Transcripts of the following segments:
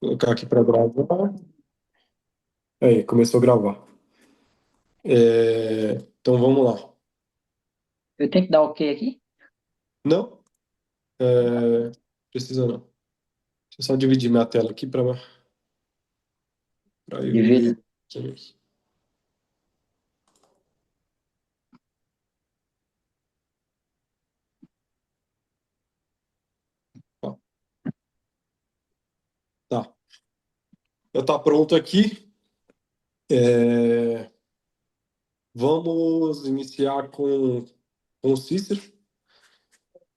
Colocar aqui para gravar. Aí, começou a gravar. Então vamos lá. Eu tenho que dar OK aqui? Não, precisa não. Deixa eu só dividir minha tela aqui para eu Divida. ver. Ó, tá. Já está pronto aqui. É, Vamos iniciar com o Cícero.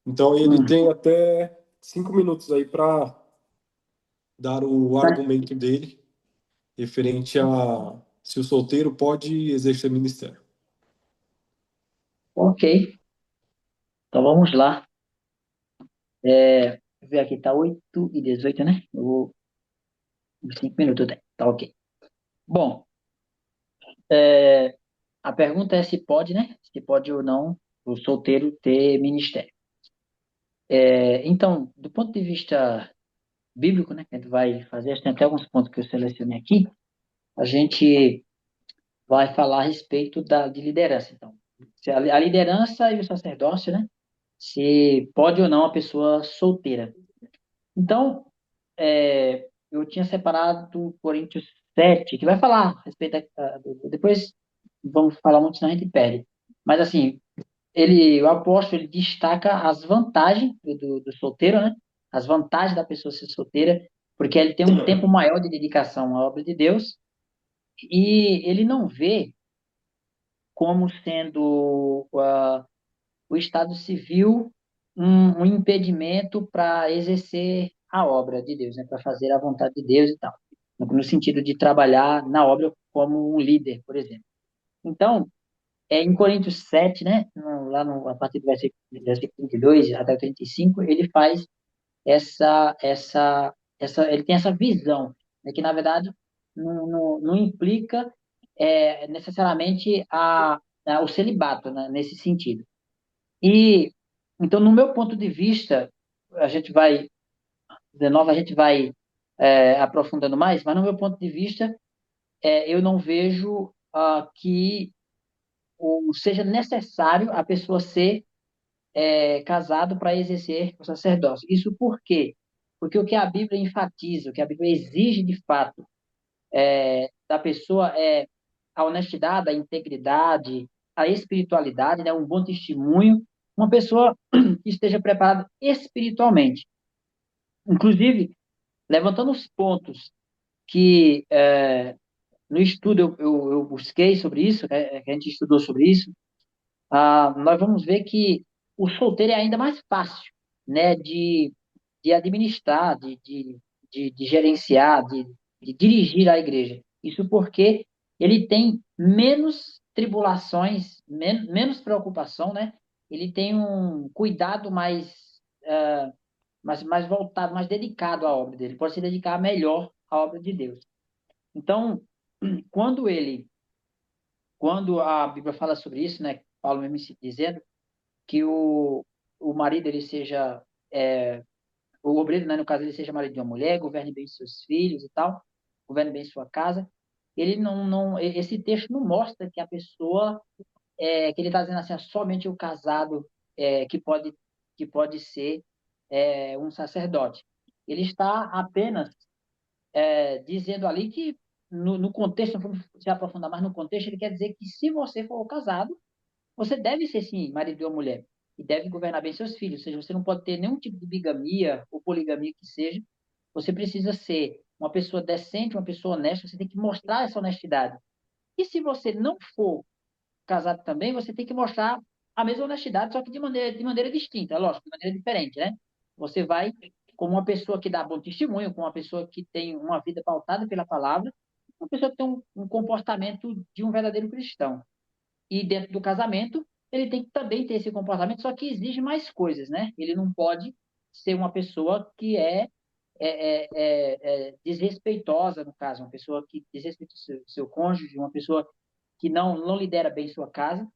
Então ele Hum. tem até 5 minutos aí para dar o Tá. argumento dele referente a se o solteiro pode exercer ministério. OK. Então vamos lá. Vou ver aqui, tá 8h18, né? Eu vou... 5 minutos tem. Tá OK. Bom, é, a pergunta é se pode, né? Se pode ou não o solteiro ter ministério. Então, do ponto de vista bíblico, né? Que a gente vai fazer, tem até alguns pontos que eu selecionei aqui. A gente vai falar a respeito de liderança. Então, se a liderança e o sacerdócio, né? Se pode ou não a pessoa solteira. Então, eu tinha separado Coríntios 7, que vai falar a respeito depois vamos falar muito, senão a gente perde. Mas assim, o apóstolo, ele destaca as vantagens do solteiro, né? As vantagens da pessoa ser solteira, porque ele tem um tempo maior de dedicação à obra de Deus e ele não vê como sendo o Estado civil um impedimento para exercer a obra de Deus, né? Para fazer a vontade de Deus e tal. No sentido de trabalhar na obra como um líder, por exemplo. Então, em Coríntios 7, né? A partir do versículo 32 até o 35, ele faz ele tem essa visão, né, que na verdade não implica necessariamente o celibato, né, nesse sentido. E então, no meu ponto de vista, a gente vai, de novo, a gente vai aprofundando mais, mas no meu ponto de vista, eu não vejo que seja necessário a pessoa ser casado para exercer o sacerdócio. Isso por quê? Porque o que a Bíblia enfatiza, o que a Bíblia exige de fato da pessoa é a honestidade, a integridade, a espiritualidade, né, um bom testemunho, uma pessoa que esteja preparada espiritualmente. Inclusive, levantando os pontos que no estudo eu busquei sobre isso, que a gente estudou sobre isso, nós vamos ver que o solteiro é ainda mais fácil, né, de administrar, de gerenciar, de dirigir a igreja. Isso porque ele tem menos tribulações, menos preocupação, né? Ele tem um cuidado mais voltado, mais dedicado à obra dele. Ele pode se dedicar melhor à obra de Deus. Então, quando ele, quando a Bíblia fala sobre isso, né? Paulo mesmo dizendo que o marido ele seja o obreiro, né, no caso, ele seja marido de uma mulher, governe bem seus filhos e tal, governe bem sua casa. Ele esse texto não mostra que a pessoa, que ele está dizendo assim, é somente o casado que pode ser um sacerdote. Ele está apenas dizendo ali que, no contexto, não vamos se aprofundar mais no contexto, ele quer dizer que se você for casado, você deve ser, sim, marido de uma mulher e deve governar bem seus filhos. Ou seja, você não pode ter nenhum tipo de bigamia ou poligamia que seja. Você precisa ser uma pessoa decente, uma pessoa honesta. Você tem que mostrar essa honestidade. E se você não for casado também, você tem que mostrar a mesma honestidade, só que de maneira distinta, lógico, de maneira diferente, né? Você vai como uma pessoa que dá bom testemunho, como uma pessoa que tem uma vida pautada pela palavra, uma pessoa que tem um comportamento de um verdadeiro cristão. E dentro do casamento, ele tem que também ter esse comportamento, só que exige mais coisas, né? Ele não pode ser uma pessoa que é desrespeitosa, no caso, uma pessoa que desrespeita o seu cônjuge, uma pessoa que não lidera bem sua casa.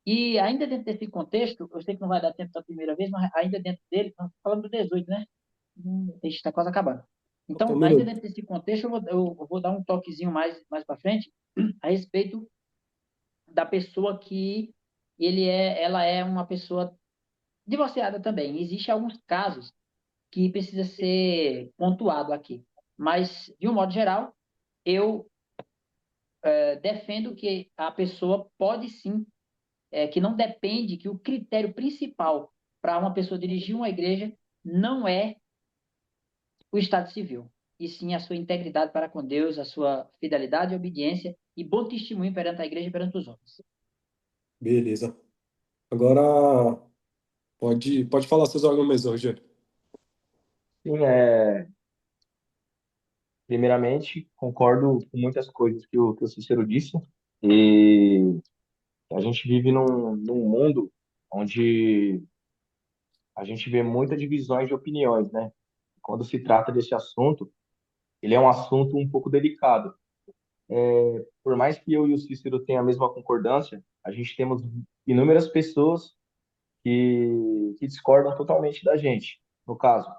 E ainda dentro desse contexto, eu sei que não vai dar tempo da primeira vez, mas ainda dentro dele, estamos falando do 18, né? Está quase acabando. Só um Então, ainda minuto. dentro desse contexto, eu vou dar um toquezinho mais para frente a respeito da pessoa que ela é uma pessoa divorciada também. Existem alguns casos que precisa ser pontuado aqui. Mas, de um modo geral, eu defendo que a pessoa pode sim, que não depende, que o critério principal para uma pessoa dirigir uma igreja não é o estado civil, e sim a sua integridade para com Deus, a sua fidelidade e obediência e bom testemunho perante a igreja e perante os homens. Beleza. Agora pode falar seus argumentos, Rogério. Sim, primeiramente, concordo com muitas coisas que o Cícero disse, e a gente vive num mundo onde a gente vê muitas divisões de opiniões, né? Quando se trata desse assunto, ele é um assunto um pouco delicado. Por mais que eu e o Cícero tenham a mesma concordância, a gente temos inúmeras pessoas que discordam totalmente da gente. No caso,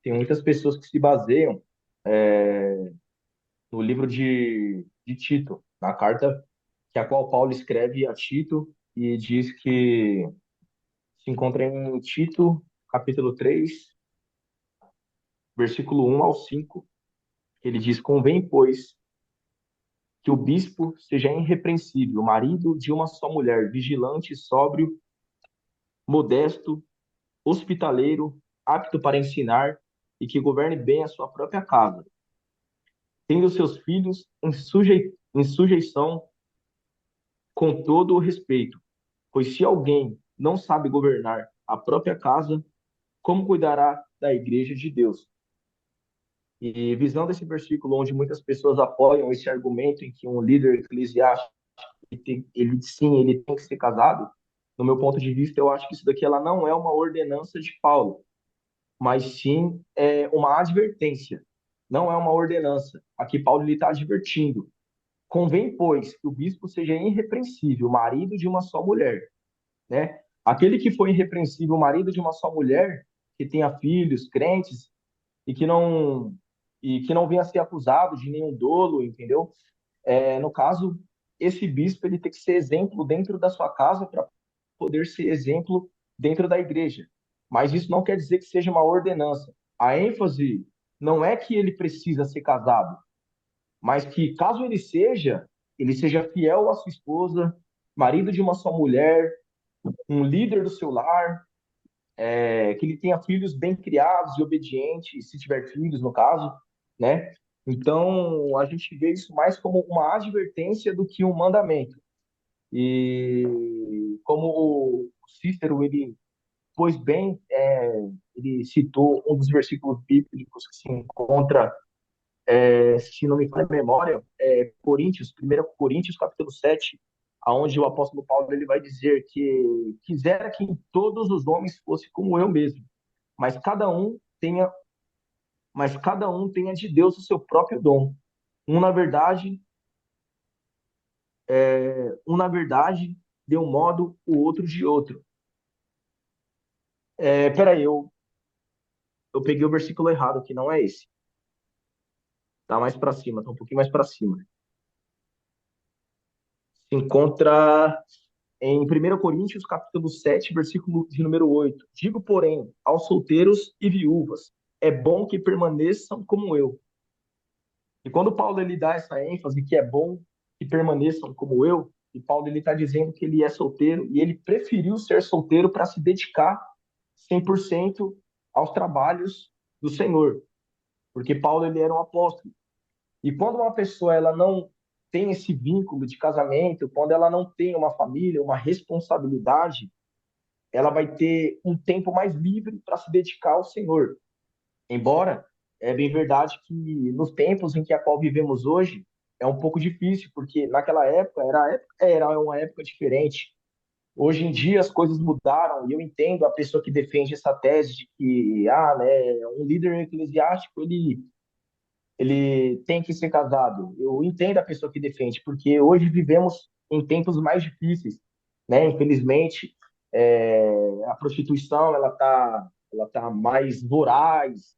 tem muitas pessoas que se baseiam no livro de Tito, na carta que a qual Paulo escreve a Tito e diz que se encontra em Tito, capítulo 3, versículo 1 ao 5. Ele diz: Convém, pois, que o bispo seja irrepreensível, marido de uma só mulher, vigilante, sóbrio, modesto, hospitaleiro, apto para ensinar e que governe bem a sua própria casa, tendo seus filhos em sujeição com todo o respeito. Pois se alguém não sabe governar a própria casa, como cuidará da igreja de Deus? E visando esse versículo onde muitas pessoas apoiam esse argumento em que um líder eclesiástico ele tem que ser casado, no meu ponto de vista, eu acho que isso daqui ela não é uma ordenança de Paulo, mas sim uma advertência. Não é uma ordenança. Aqui Paulo está advertindo. Convém, pois, que o bispo seja irrepreensível, marido de uma só mulher, né? Aquele que foi irrepreensível, marido de uma só mulher, que tenha filhos, crentes, e que não venha a ser acusado de nenhum dolo, entendeu? No caso, esse bispo ele tem que ser exemplo dentro da sua casa para poder ser exemplo dentro da igreja. Mas isso não quer dizer que seja uma ordenança. A ênfase não é que ele precisa ser casado, mas que caso ele seja fiel à sua esposa, marido de uma só mulher, um líder do seu lar, que ele tenha filhos bem criados e obedientes, se tiver filhos, no caso, né? Então, a gente vê isso mais como uma advertência do que um mandamento. E como o Cícero, ele, pois bem, ele citou um dos versículos bíblicos que se encontra, se não me falha a memória, Coríntios, 1 Coríntios, capítulo 7, aonde o apóstolo Paulo ele vai dizer que quisera que todos os homens fossem como eu mesmo, mas cada um tenha, mas cada um tenha de Deus o seu próprio dom. Um na verdade, de um modo, o outro de outro. Peraí, eu peguei o versículo errado aqui, não é esse. Tá mais para cima, tá um pouquinho mais para cima. Se encontra em 1 Coríntios, capítulo 7, versículo de número 8. Digo, porém, aos solteiros e viúvas, é bom que permaneçam como eu. E quando Paulo ele dá essa ênfase que é bom que permaneçam como eu, e Paulo ele está dizendo que ele é solteiro e ele preferiu ser solteiro para se dedicar 100% aos trabalhos do Senhor, porque Paulo ele era um apóstolo. E quando uma pessoa ela não tem esse vínculo de casamento, quando ela não tem uma família, uma responsabilidade, ela vai ter um tempo mais livre para se dedicar ao Senhor. Embora é bem verdade que nos tempos em que a qual vivemos hoje é um pouco difícil, porque naquela época era uma época diferente. Hoje em dia as coisas mudaram e eu entendo a pessoa que defende essa tese de que né, um líder eclesiástico ele tem que ser casado. Eu entendo a pessoa que defende, porque hoje vivemos em tempos mais difíceis, né? Infelizmente, a prostituição ela tá mais voraz,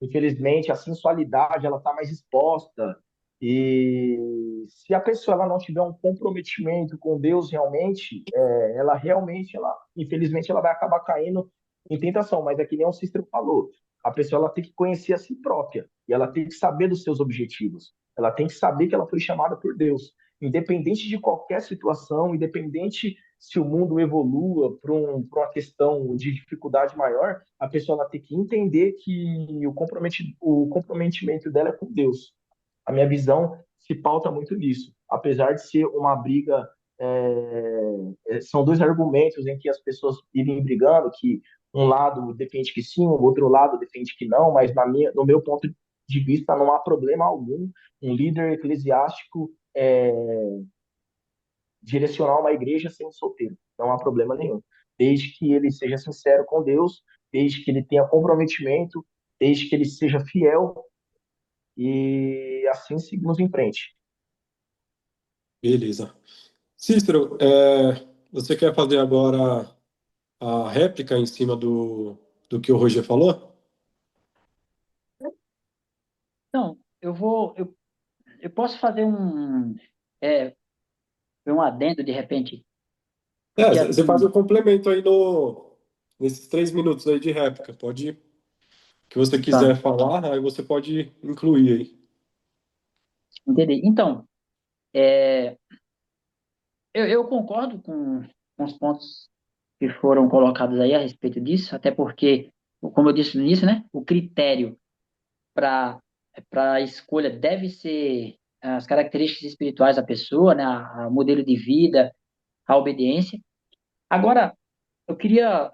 infelizmente, a sensualidade ela está mais exposta. E se a pessoa ela não tiver um comprometimento com Deus realmente, ela realmente, infelizmente, ela vai acabar caindo em tentação. Mas é que nem o Cícero falou, a pessoa ela tem que conhecer a si própria e ela tem que saber dos seus objetivos. Ela tem que saber que ela foi chamada por Deus, independente de qualquer situação, independente se o mundo evolua para uma questão de dificuldade maior, a pessoa ela tem que entender que o comprometimento dela é com Deus. A minha visão se pauta muito nisso. Apesar de ser uma briga, são dois argumentos em que as pessoas vivem brigando, que um lado defende que sim, o outro lado defende que não, mas no meu ponto de vista não há problema algum um líder eclesiástico direcionar uma igreja sendo solteiro. Não há problema nenhum. Desde que ele seja sincero com Deus, desde que ele tenha comprometimento, desde que ele seja fiel e assim seguimos em frente. Beleza. Cícero, você quer fazer agora a réplica em cima do que o Roger falou? Então, eu posso fazer é, um adendo de repente, porque Você faz assim, um complemento aí nesses 3 minutos aí de réplica. Pode, o que você tá, quiser falar, aí você pode incluir aí. entendi. Então, é, eu concordo com os pontos que foram colocados aí a respeito disso, até porque, como eu disse no início, né, o critério para a escolha deve ser as características espirituais da pessoa, né, a modelo de vida, a obediência. Agora, eu queria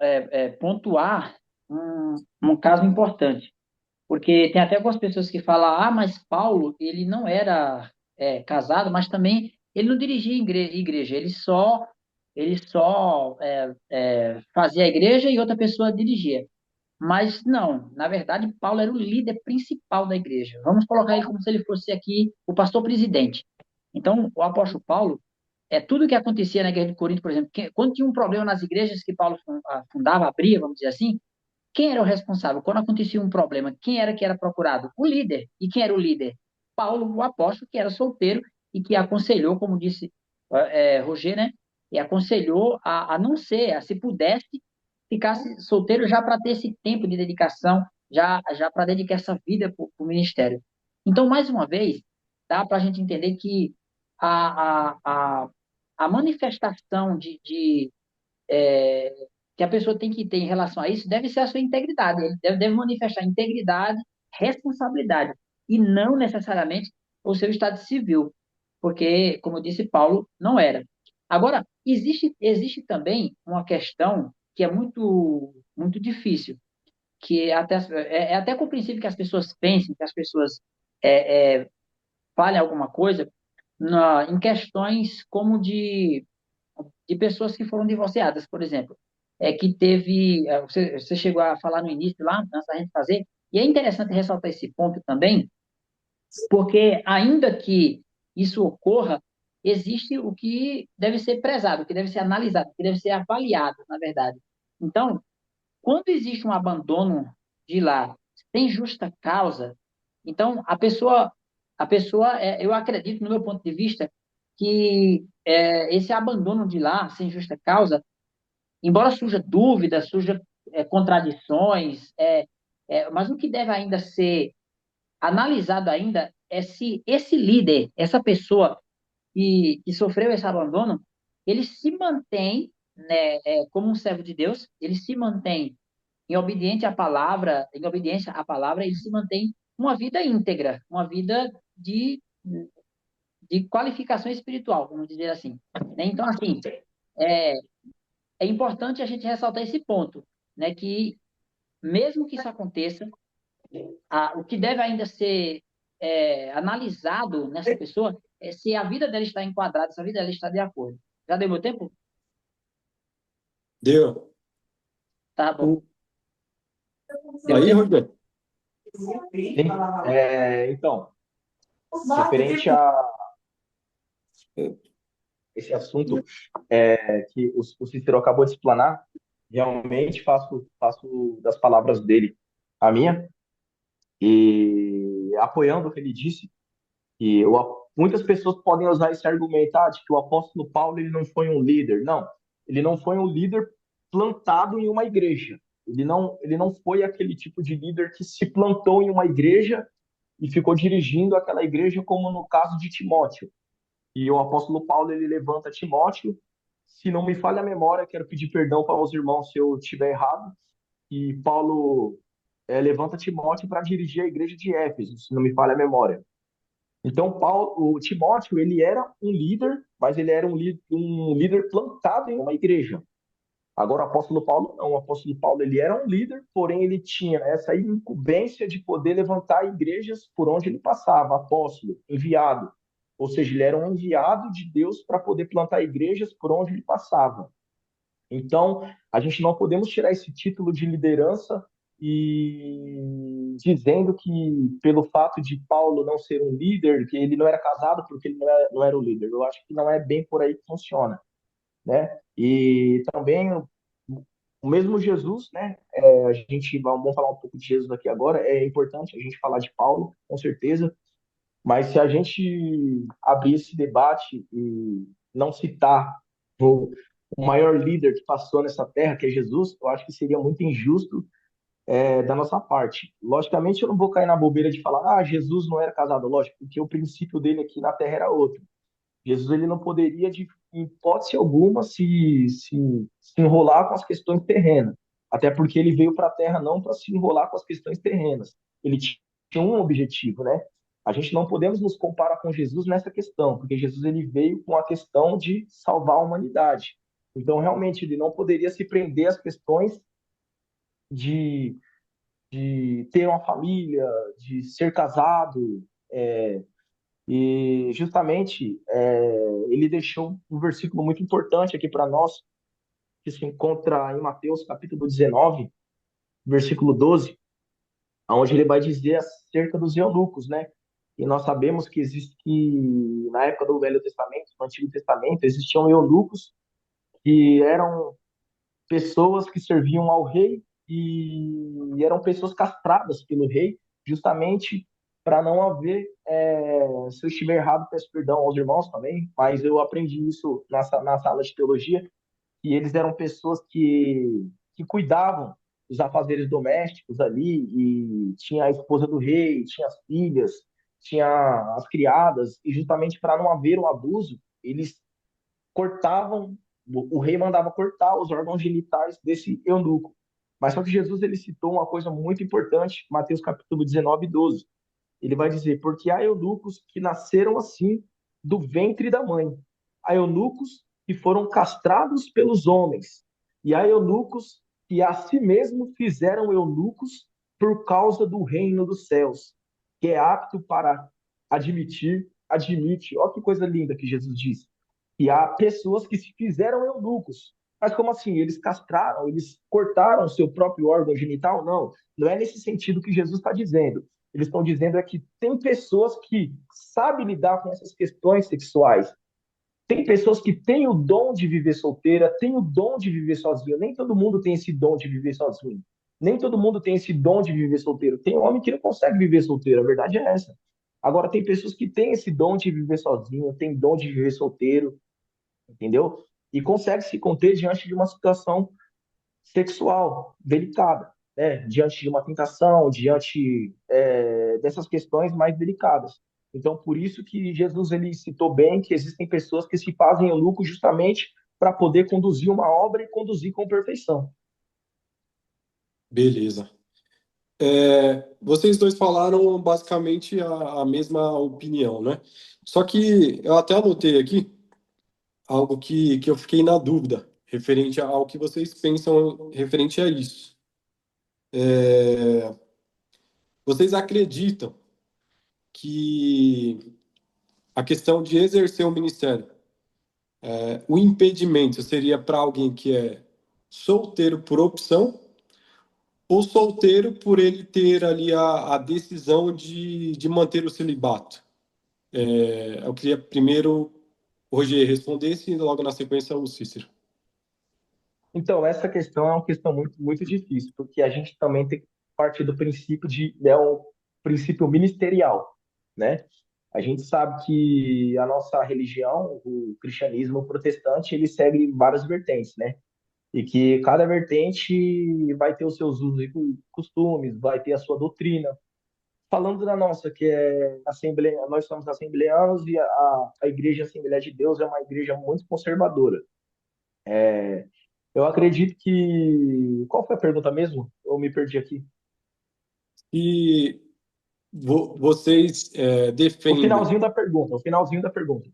pontuar um caso importante, porque tem até algumas pessoas que falam, ah, mas Paulo, ele não era casado, mas também ele não dirigia igreja, ele só fazia a igreja e outra pessoa dirigia. Mas não, na verdade, Paulo era o líder principal da igreja. Vamos colocar ele como se ele fosse aqui o pastor presidente. Então, o apóstolo Paulo, tudo que acontecia na igreja de Corinto, por exemplo, quando tinha um problema nas igrejas que Paulo fundava, abria, vamos dizer assim, quem era o responsável? Quando acontecia um problema, quem era que era procurado? O líder. E quem era o líder? Paulo, o apóstolo, que era solteiro e que aconselhou, como disse Roger, né? E aconselhou a não ser, se pudesse, ficasse solteiro já para ter esse tempo de dedicação, já para dedicar essa vida para o ministério. Então, mais uma vez, dá para a gente entender que a, a, a, a manifestação que a pessoa tem que ter em relação a isso deve ser a sua integridade. Ele deve manifestar integridade, responsabilidade, e não necessariamente o seu estado civil, porque, como eu disse, Paulo não era. Agora, existe também uma questão que é muito, muito difícil, que é até compreensível que as pessoas pensem, que as pessoas falem alguma coisa em questões como de pessoas que foram divorciadas, por exemplo, que teve, você chegou a falar no início lá, antes da gente fazer, e é interessante ressaltar esse ponto também, porque ainda que isso ocorra, existe o que deve ser prezado, o que deve ser analisado, o que deve ser avaliado, na verdade. Então, quando existe um abandono de lar sem justa causa, então a pessoa, eu acredito, no meu ponto de vista, que esse abandono de lar sem justa causa, embora surja dúvidas, surja contradições, mas o que deve ainda ser analisado ainda é se esse líder, essa pessoa que sofreu esse abandono, ele se mantém, né, como um servo de Deus, ele se mantém em obediência à palavra, ele se mantém uma vida íntegra, uma vida de qualificação espiritual, vamos dizer assim. Né? Então, assim, é, é importante a gente ressaltar esse ponto, né, que mesmo que isso aconteça, o que deve ainda ser analisado nessa pessoa é se a vida dela está enquadrada, se a vida dela está de acordo. Já deu meu tempo? Deu. Tá bom. Deu Aí, tempo? Roger? Sim. Então, referente a esse assunto que o Cícero acabou de explanar, realmente faço das palavras dele a minha. E apoiando o que ele disse, que muitas pessoas podem usar esse argumentar de que o apóstolo Paulo ele não foi um líder. Não, ele não foi um líder plantado em uma igreja. Ele não foi aquele tipo de líder que se plantou em uma igreja e ficou dirigindo aquela igreja, como no caso de Timóteo. E o apóstolo Paulo ele levanta Timóteo. Se não me falha a memória, quero pedir perdão para os irmãos se eu estiver errado. E Paulo levanta Timóteo para dirigir a igreja de Éfeso, se não me falha a memória. Então, o Timóteo, ele era um líder, mas ele era um líder plantado em uma igreja. Agora, o apóstolo Paulo não. O apóstolo Paulo, ele era um líder, porém ele tinha essa incumbência de poder levantar igrejas por onde ele passava, apóstolo, enviado. Ou seja, ele era um enviado de Deus para poder plantar igrejas por onde ele passava. Então, a gente não podemos tirar esse título de liderança e dizendo que pelo fato de Paulo não ser um líder, que ele não era casado porque ele não era o líder. Eu acho que não é bem por aí que funciona, né? E também o mesmo Jesus, né? A gente vamos falar um pouco de Jesus aqui agora. É importante a gente falar de Paulo, com certeza. Mas se a gente abrir esse debate e não citar o, o maior líder que passou nessa terra, que é Jesus, eu acho que seria muito injusto da nossa parte. Logicamente, eu não vou cair na bobeira de falar, Jesus não era casado, lógico, porque o princípio dele aqui na terra era outro. Jesus ele não poderia, de em hipótese alguma, se enrolar com as questões terrenas. Até porque ele veio para a Terra não para se enrolar com as questões terrenas. Ele tinha um objetivo, né? A gente não podemos nos comparar com Jesus nessa questão, porque Jesus ele veio com a questão de salvar a humanidade. Então, realmente, ele não poderia se prender às questões de, de ter uma família, de ser casado, e justamente ele deixou um versículo muito importante aqui para nós, que se encontra em Mateus capítulo 19, versículo 12, onde ele vai dizer acerca dos eunucos, né? E nós sabemos que na época do Velho Testamento, no Antigo Testamento, existiam eunucos que eram pessoas que serviam ao rei e eram pessoas castradas pelo rei, justamente para não haver, se eu estiver errado, peço perdão aos irmãos também, mas eu aprendi isso na sala de teologia, que eles eram pessoas que cuidavam dos afazeres domésticos ali, e tinha a esposa do rei, tinha as filhas, tinha as criadas, e justamente para não haver um abuso, eles cortavam, o rei mandava cortar os órgãos genitais desse eunuco. Mas só que Jesus ele citou uma coisa muito importante, Mateus capítulo 19, 12. Ele vai dizer, porque há eunucos que nasceram assim do ventre da mãe. Há eunucos que foram castrados pelos homens. E há eunucos que a si mesmo fizeram eunucos por causa do reino dos céus, que é apto para admite. Olha que coisa linda que Jesus disse. E há pessoas que se fizeram eunucos. Mas como assim? Eles castraram, eles cortaram o seu próprio órgão genital? Não, não é nesse sentido que Jesus está dizendo. Eles estão dizendo é que tem pessoas que sabem lidar com essas questões sexuais. Tem pessoas que têm o dom de viver solteira, têm o dom de viver sozinho. Nem todo mundo tem esse dom de viver sozinho. Nem todo mundo tem esse dom de viver solteiro. Tem homem que não consegue viver solteiro, a verdade é essa. Agora, tem pessoas que têm esse dom de viver sozinho, têm dom de viver solteiro, entendeu? E consegue se conter diante de uma situação sexual delicada, né? Diante de uma tentação, diante dessas questões mais delicadas. Então, por isso que Jesus ele citou bem que existem pessoas que se fazem eunuco justamente para poder conduzir uma obra e conduzir com perfeição. Beleza. Vocês dois falaram basicamente a mesma opinião, né? Só que eu até anotei aqui algo que eu fiquei na dúvida, referente ao que vocês pensam referente a isso. Vocês acreditam que a questão de exercer o ministério, o impedimento seria para alguém que é solteiro por opção ou solteiro por ele ter ali a decisão de manter o celibato? Eu queria primeiro o Roger respondesse e logo na sequência o Cícero. Então, essa questão é uma questão muito, muito difícil, porque a gente também tem que partir do princípio de, né, princípio ministerial, né? A gente sabe que a nossa religião, o cristianismo protestante, ele segue várias vertentes, né? E que cada vertente vai ter os seus usos e costumes, vai ter a sua doutrina. Falando da nossa, que é Assembleia, nós somos assembleanos e a Igreja Assembleia de Deus é uma igreja muito conservadora. Eu acredito que. Qual foi a pergunta mesmo? Eu me perdi aqui. E vocês O defendem, finalzinho da pergunta, o finalzinho da pergunta.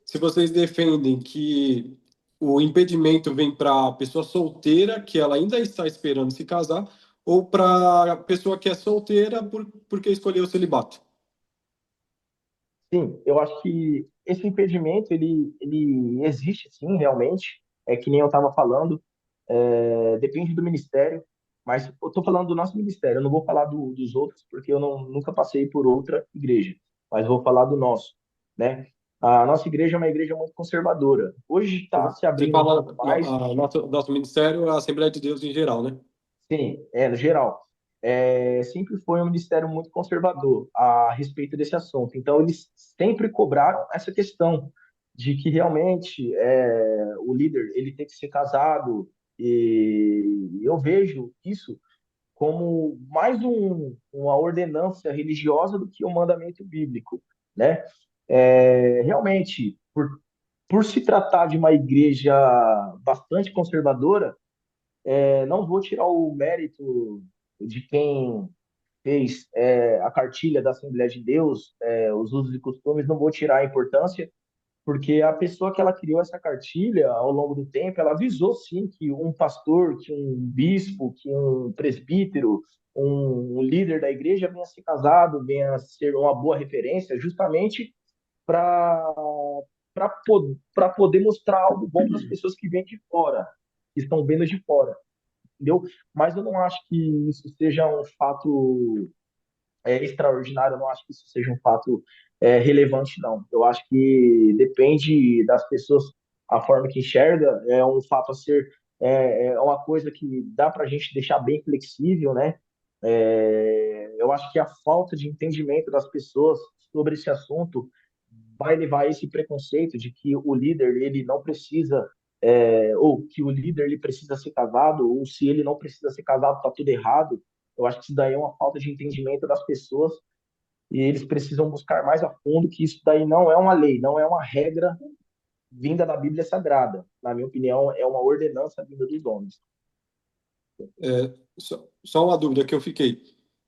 se vocês defendem que o impedimento vem para a pessoa solteira, que ela ainda está esperando se casar, ou para a pessoa que é solteira porque escolheu o celibato. Sim, eu acho que esse impedimento, ele existe sim, realmente. É que nem eu estava falando, depende do ministério, mas eu estou falando do nosso ministério, eu não vou falar dos outros, porque eu nunca passei por outra igreja, mas vou falar do nosso, né? A nossa igreja é uma igreja muito conservadora. Hoje está se Você abrindo um fala, pouco mais. nosso ministério é a Assembleia de Deus em geral, né? Sim, no geral. Sempre foi um ministério muito conservador a respeito desse assunto. Então, eles sempre cobraram essa questão de que realmente o líder ele tem que ser casado. E eu vejo isso como mais uma ordenança religiosa do que um mandamento bíblico, né? Realmente, por se tratar de uma igreja bastante conservadora, não vou tirar o mérito de quem fez a cartilha da Assembleia de Deus, os usos e costumes, não vou tirar a importância, porque a pessoa que ela criou essa cartilha ao longo do tempo, ela avisou sim que um pastor, que um bispo, que um presbítero, um líder da igreja venha a ser casado, venha a ser uma boa referência, justamente para para poder mostrar algo bom para as pessoas que vêm de fora, que estão vendo de fora, entendeu? Mas eu não acho que isso seja um fato extraordinário, eu não acho que isso seja um fato relevante, não. Eu acho que depende das pessoas, a forma que enxerga, é um fato a ser, é uma coisa que dá para a gente deixar bem flexível, né? Eu acho que a falta de entendimento das pessoas sobre esse assunto vai levar a esse preconceito de que o líder ele não precisa ou que o líder ele precisa ser casado ou se ele não precisa ser casado está tudo errado. Eu acho que isso daí é uma falta de entendimento das pessoas e eles precisam buscar mais a fundo que isso daí não é uma lei, não é uma regra vinda da Bíblia Sagrada. Na minha opinião, é uma ordenança vinda dos homens. Só uma dúvida que eu fiquei.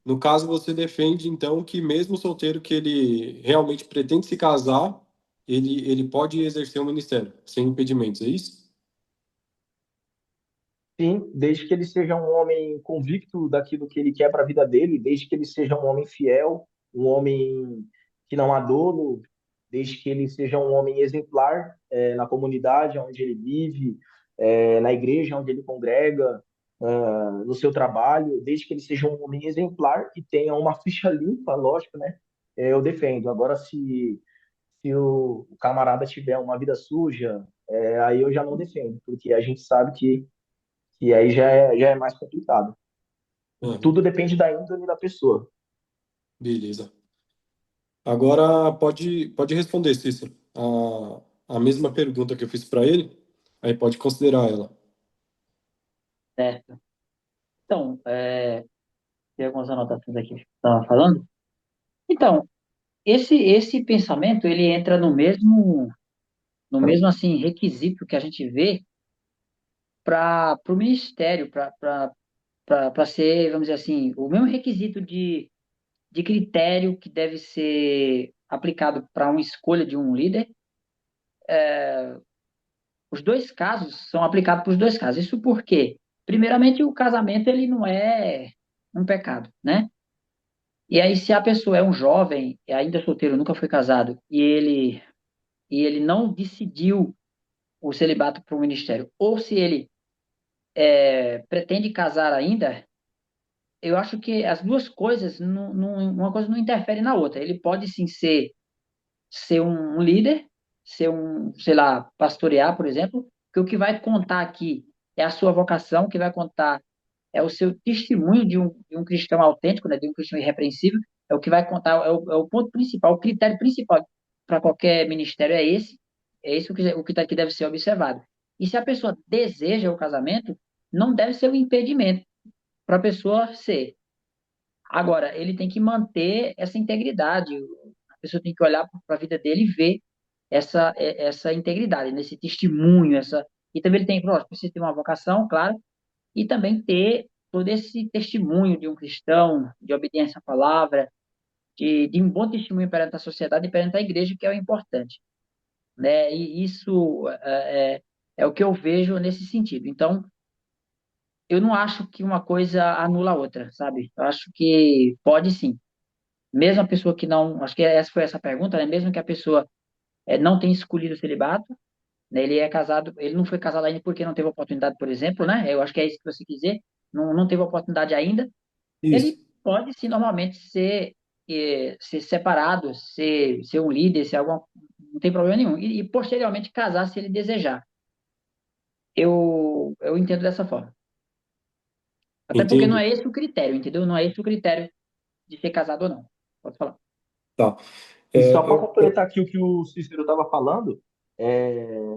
No caso, você defende, então, que mesmo solteiro que ele realmente pretende se casar, ele pode exercer o ministério, sem impedimentos, é isso? Sim, desde que ele seja um homem convicto daquilo que ele quer para a vida dele, desde que ele seja um homem fiel, um homem que não há dolo, desde que ele seja um homem exemplar na comunidade onde ele vive, na igreja onde ele congrega, no seu trabalho, desde que ele seja um homem exemplar e tenha uma ficha limpa, lógico, né? Eu defendo. Agora, se o camarada tiver uma vida suja, aí eu já não defendo, porque a gente sabe que aí já é mais complicado. Aham, Tudo depende da índole da pessoa. beleza. Agora pode responder, Cícero, a mesma pergunta que eu fiz para ele, aí pode considerar ela. Certo. Então, tem algumas anotações aqui que eu estava falando. Então, esse pensamento, ele entra no mesmo assim, requisito que a gente vê para o ministério, para ser, vamos dizer assim, o mesmo requisito de critério que deve ser aplicado para uma escolha de um líder. Os dois casos são aplicados para os dois casos. Isso porque, primeiramente, o casamento ele não é um pecado, né? E aí, se a pessoa é um jovem, ainda solteiro, nunca foi casado, e ele não decidiu o celibato para o ministério, ou se ele pretende casar ainda, eu acho que as duas coisas, uma coisa não interfere na outra. Ele pode sim ser um líder, ser sei lá, pastorear, por exemplo, que o que vai contar aqui é a sua vocação, o que vai contar é o seu testemunho de um cristão autêntico, né, de um cristão irrepreensível, É o que vai contar, é o ponto principal, o critério principal para qualquer ministério é esse que deve ser observado. E se a pessoa deseja o casamento, não deve ser um impedimento para a pessoa ser. Agora, ele tem que manter essa integridade. A pessoa tem que olhar para a vida dele e ver essa integridade, nesse testemunho, e também ele tem, lógico, precisa ter uma vocação, claro, e também ter todo esse testemunho de um cristão, de obediência à palavra, de um bom testemunho perante a sociedade e perante a igreja, que é o importante, né? E isso é o que eu vejo nesse sentido. Então, eu não acho que uma coisa anula a outra, sabe? Eu acho que pode sim. Mesmo a pessoa que não, acho que essa foi essa pergunta, né? Mesmo que a pessoa não tenha escolhido o celibato, né? Ele é casado, ele não foi casado ainda porque não teve oportunidade, por exemplo, né? Eu acho que é isso que você quis dizer. Não teve oportunidade ainda. Isso. Ele pode sim normalmente ser separado, ser um líder, ser alguma, não tem problema nenhum. E posteriormente casar se ele desejar. Eu entendo dessa forma. Até porque não Entendi. é esse o critério, entendeu? Não é esse o critério de ser casado ou não. Pode falar. Tá. E só É, para completar aqui o que o Cícero estava falando,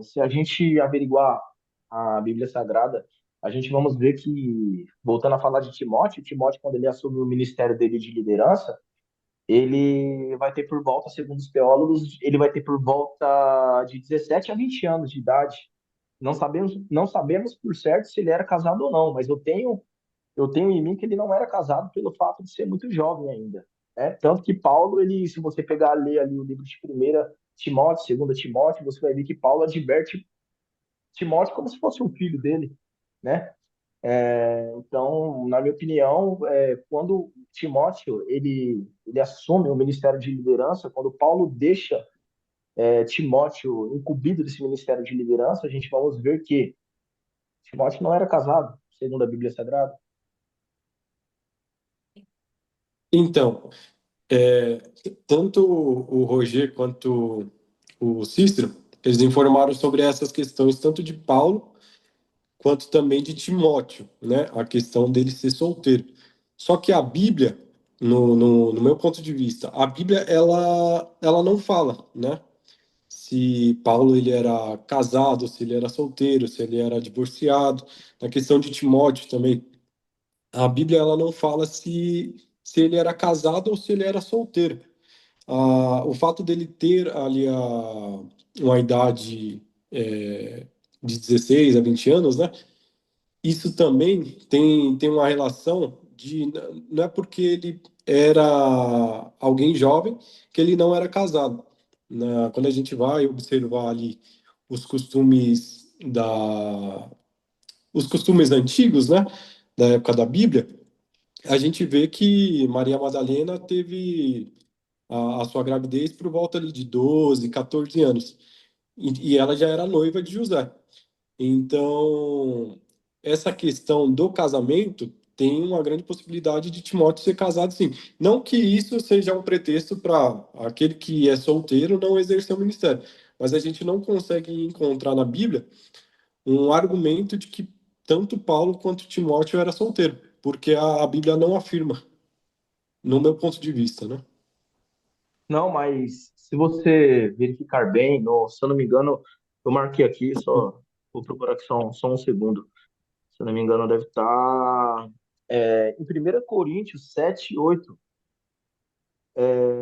se a gente averiguar a Bíblia Sagrada, a gente vamos ver que, voltando a falar de Timóteo, Timóteo, quando ele assume o ministério dele de liderança, ele vai ter por volta, segundo os teólogos, ele vai ter por volta de 17 a 20 anos de idade. Não sabemos por certo se ele era casado ou não, mas eu tenho em mim que ele não era casado pelo fato de ser muito jovem ainda, né? Tanto que Paulo, ele, se você pegar ler ali o livro de Primeira Timóteo, Segunda Timóteo, você vai ver que Paulo adverte Timóteo como se fosse um filho dele, né? Então, na minha opinião, quando Timóteo ele assume o ministério de liderança, quando Paulo deixa Timóteo incumbido desse ministério de liderança, a gente vamos ver que Timóteo não era casado, segundo a Bíblia Sagrada. então, é, tanto o Roger quanto o Cícero, eles informaram sobre essas questões, tanto de Paulo quanto também de Timóteo, né? A questão dele ser solteiro. Só que a Bíblia, no meu ponto de vista, a Bíblia, ela não fala, né? Se Paulo ele era casado, se ele era solteiro, se ele era divorciado. Na questão de Timóteo também, a Bíblia ela não fala se ele era casado ou se ele era solteiro. O fato dele ter ali uma idade de 16 a 20 anos, né? Isso também tem uma relação de. Não é porque ele era alguém jovem que ele não era casado. Quando a gente vai observar ali os costumes os costumes antigos, né? Da época da Bíblia, a gente vê que Maria Madalena teve a sua gravidez por volta ali de 12, 14 anos. E ela já era noiva de José. Então, essa questão do casamento tem uma grande possibilidade de Timóteo ser casado, sim. Não que isso seja um pretexto para aquele que é solteiro não exercer o ministério, mas a gente não consegue encontrar na Bíblia um argumento de que tanto Paulo quanto Timóteo era solteiro, porque a Bíblia não afirma, no meu ponto de vista, né? Não, mas se você verificar bem, se eu não me engano, eu marquei aqui, só vou procurar aqui só um segundo. Se eu não me engano, deve estar em 1 Coríntios 7:8.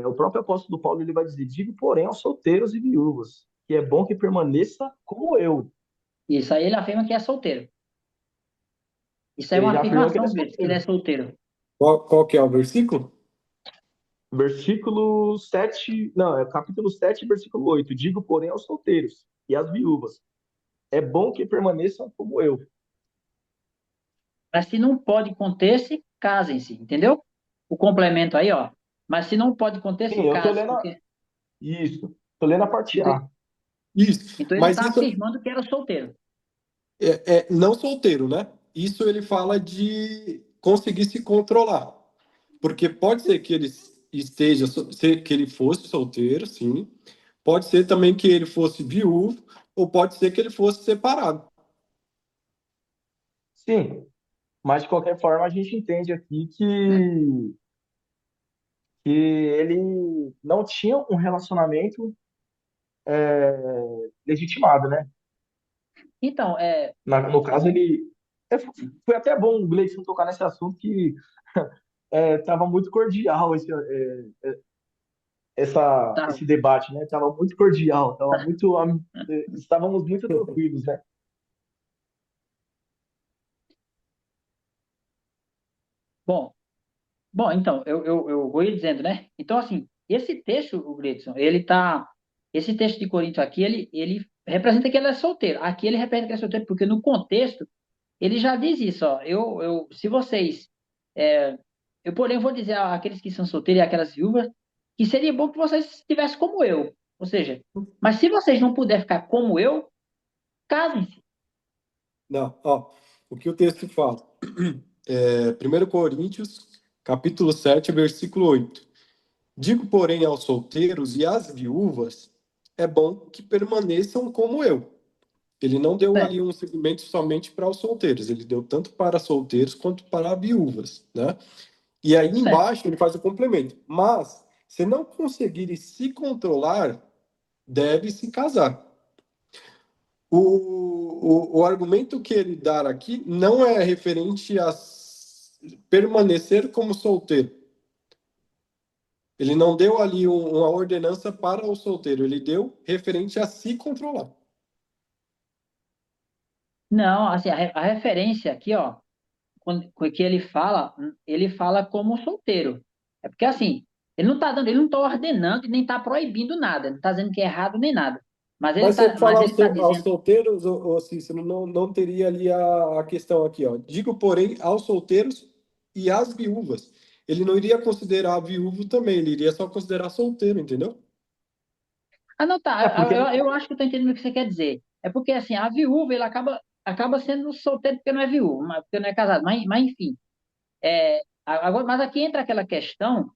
O próprio apóstolo Paulo ele vai dizer: digo, porém, aos solteiros e viúvas, que é bom que permaneça como eu. Isso aí ele afirma que é solteiro. Isso aí é Ele uma já afirmou que ele é afirmação dele, que ele é solteiro. solteiro. Qual que é o versículo? Versículo 7, não, capítulo 7, versículo 8. Digo, porém, aos solteiros e às viúvas, é bom que permaneçam como eu. Mas se não pode conter-se, casem-se, entendeu? O complemento aí, ó. Mas se não pode Sim, conter-se, eu tô case, lendo porque isso. Tô lendo a parte então, A. Isso. então ele Mas está isso afirmando que era solteiro. não solteiro, né? Isso ele fala de conseguir se controlar. Porque pode ser que ele que ele fosse solteiro, sim. Pode ser também que ele fosse viúvo, ou pode ser que ele fosse separado. Sim, mas de qualquer forma a gente entende aqui que ele não tinha um relacionamento legitimado, né? Então, No caso, ele. Foi até bom o Gleison tocar nesse assunto que estava muito cordial tá, esse debate, né? Estava muito cordial, estávamos muito tranquilos, né? bom, bom, então, eu vou ir dizendo, né? Então, assim, esse texto, o Gleidson, esse texto de Corinto aqui, ele representa que ele é solteiro. Aqui ele representa que ele é solteiro, porque no contexto, ele já diz isso, ó, se vocês, é, eu, porém, vou dizer àqueles que são solteiros e àquelas viúvas, que seria bom que vocês estivessem como eu. Ou seja, mas se vocês não puderem ficar como eu, casem-se. Não, ó, o que o texto fala? 1 Coríntios, capítulo 7, versículo 8. Digo, porém, aos solteiros e às viúvas, é bom que permaneçam como eu. Ele não deu ali um segmento somente para os solteiros, ele deu tanto para solteiros quanto para viúvas, né? E aí Certo. embaixo ele faz o complemento. Mas, se não conseguirem se controlar, deve se casar. O argumento que ele dá aqui não é referente a permanecer como solteiro. Ele não deu ali uma ordenança para o solteiro, ele deu referente a se controlar. Não, assim, a referência aqui, ó, quando que ele fala como solteiro. É porque assim, ele não tá ordenando e nem tá proibindo nada, não tá dizendo que é errado nem nada. Mas se ele falar Mas ele tá aos dizendo, solteiros, ou Cícero, não teria ali a questão aqui, ó. Digo, porém, aos solteiros e às viúvas. Ele não iria considerar viúvo também, ele iria só considerar solteiro, entendeu? ah, não, É tá, porque eu acho que eu tô entendendo o que você quer dizer. É porque assim, a viúva, ele acaba sendo solteiro porque não é viúvo, porque não é casado, mas enfim. Agora, mas aqui entra aquela questão.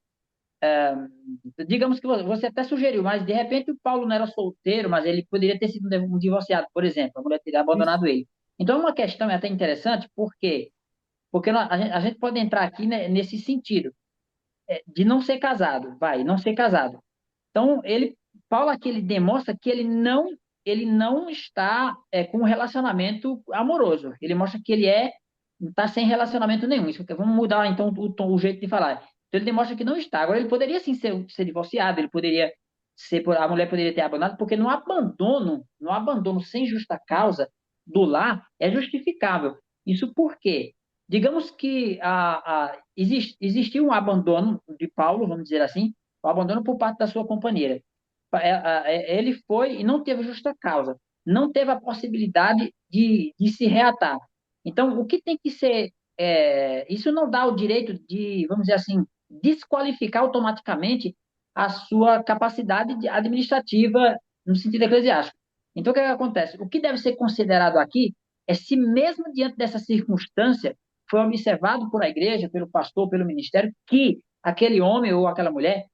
Digamos que você até sugeriu, mas de repente o Paulo não era solteiro, mas ele poderia ter sido um divorciado, por exemplo, a mulher teria Isso. abandonado ele. Então, uma questão é até interessante, por quê? Porque a gente pode entrar aqui, né, nesse sentido, de não ser casado, não ser casado. Então, Paulo aqui, ele demonstra que ele não está com um relacionamento amoroso. Ele mostra que ele está sem relacionamento nenhum. Vamos mudar, então, o jeito de falar. Então, ele demonstra que não está. Agora, ele poderia, sim, ser divorciado, ele poderia a mulher poderia ter abandonado, porque no abandono sem justa causa do lar é justificável. Isso por quê? Digamos que existiu um abandono de Paulo, vamos dizer assim, o abandono por parte da sua companheira. Ele foi e não teve justa causa, não teve a possibilidade de se reatar. Então, o que tem que ser. Isso não dá o direito de, vamos dizer assim, desqualificar automaticamente a sua capacidade administrativa no sentido eclesiástico. Então, o que é que acontece? O que deve ser considerado aqui é se, mesmo diante dessa circunstância, foi observado por a igreja, pelo pastor, pelo ministério, que aquele homem ou aquela mulher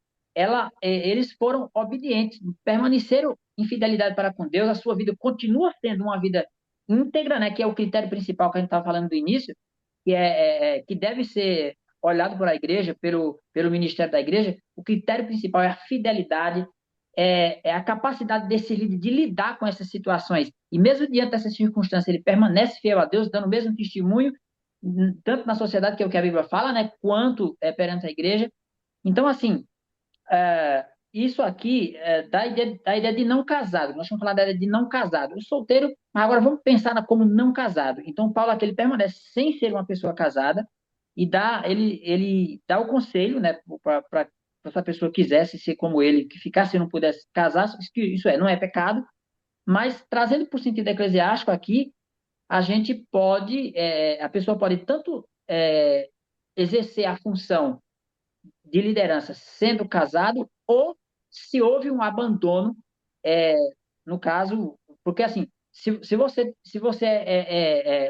eles foram obedientes, permaneceram em fidelidade para com Deus, a sua vida continua sendo uma vida íntegra, né, que é o critério principal que a gente estava falando do início, que deve ser olhado por a igreja, pelo ministério da igreja. O critério principal é a fidelidade, é a capacidade desse líder de lidar com essas situações. E mesmo diante dessas circunstâncias, ele permanece fiel a Deus, dando o mesmo testemunho, tanto na sociedade, que é o que a Bíblia fala, né, quanto perante a igreja. Então, assim, isso aqui dá a ideia de não casado. Nós estamos falando da ideia de não casado. O solteiro, mas agora vamos pensar como não casado. Então, Paulo aqui ele permanece sem ser uma pessoa casada e ele dá o conselho, né, para essa pessoa quisesse ser como ele, que ficasse e não pudesse casar, isso não é pecado, mas trazendo para o sentido eclesiástico aqui, a pessoa pode tanto exercer a função de liderança sendo casado ou se houve um abandono, é, no caso, porque assim, se você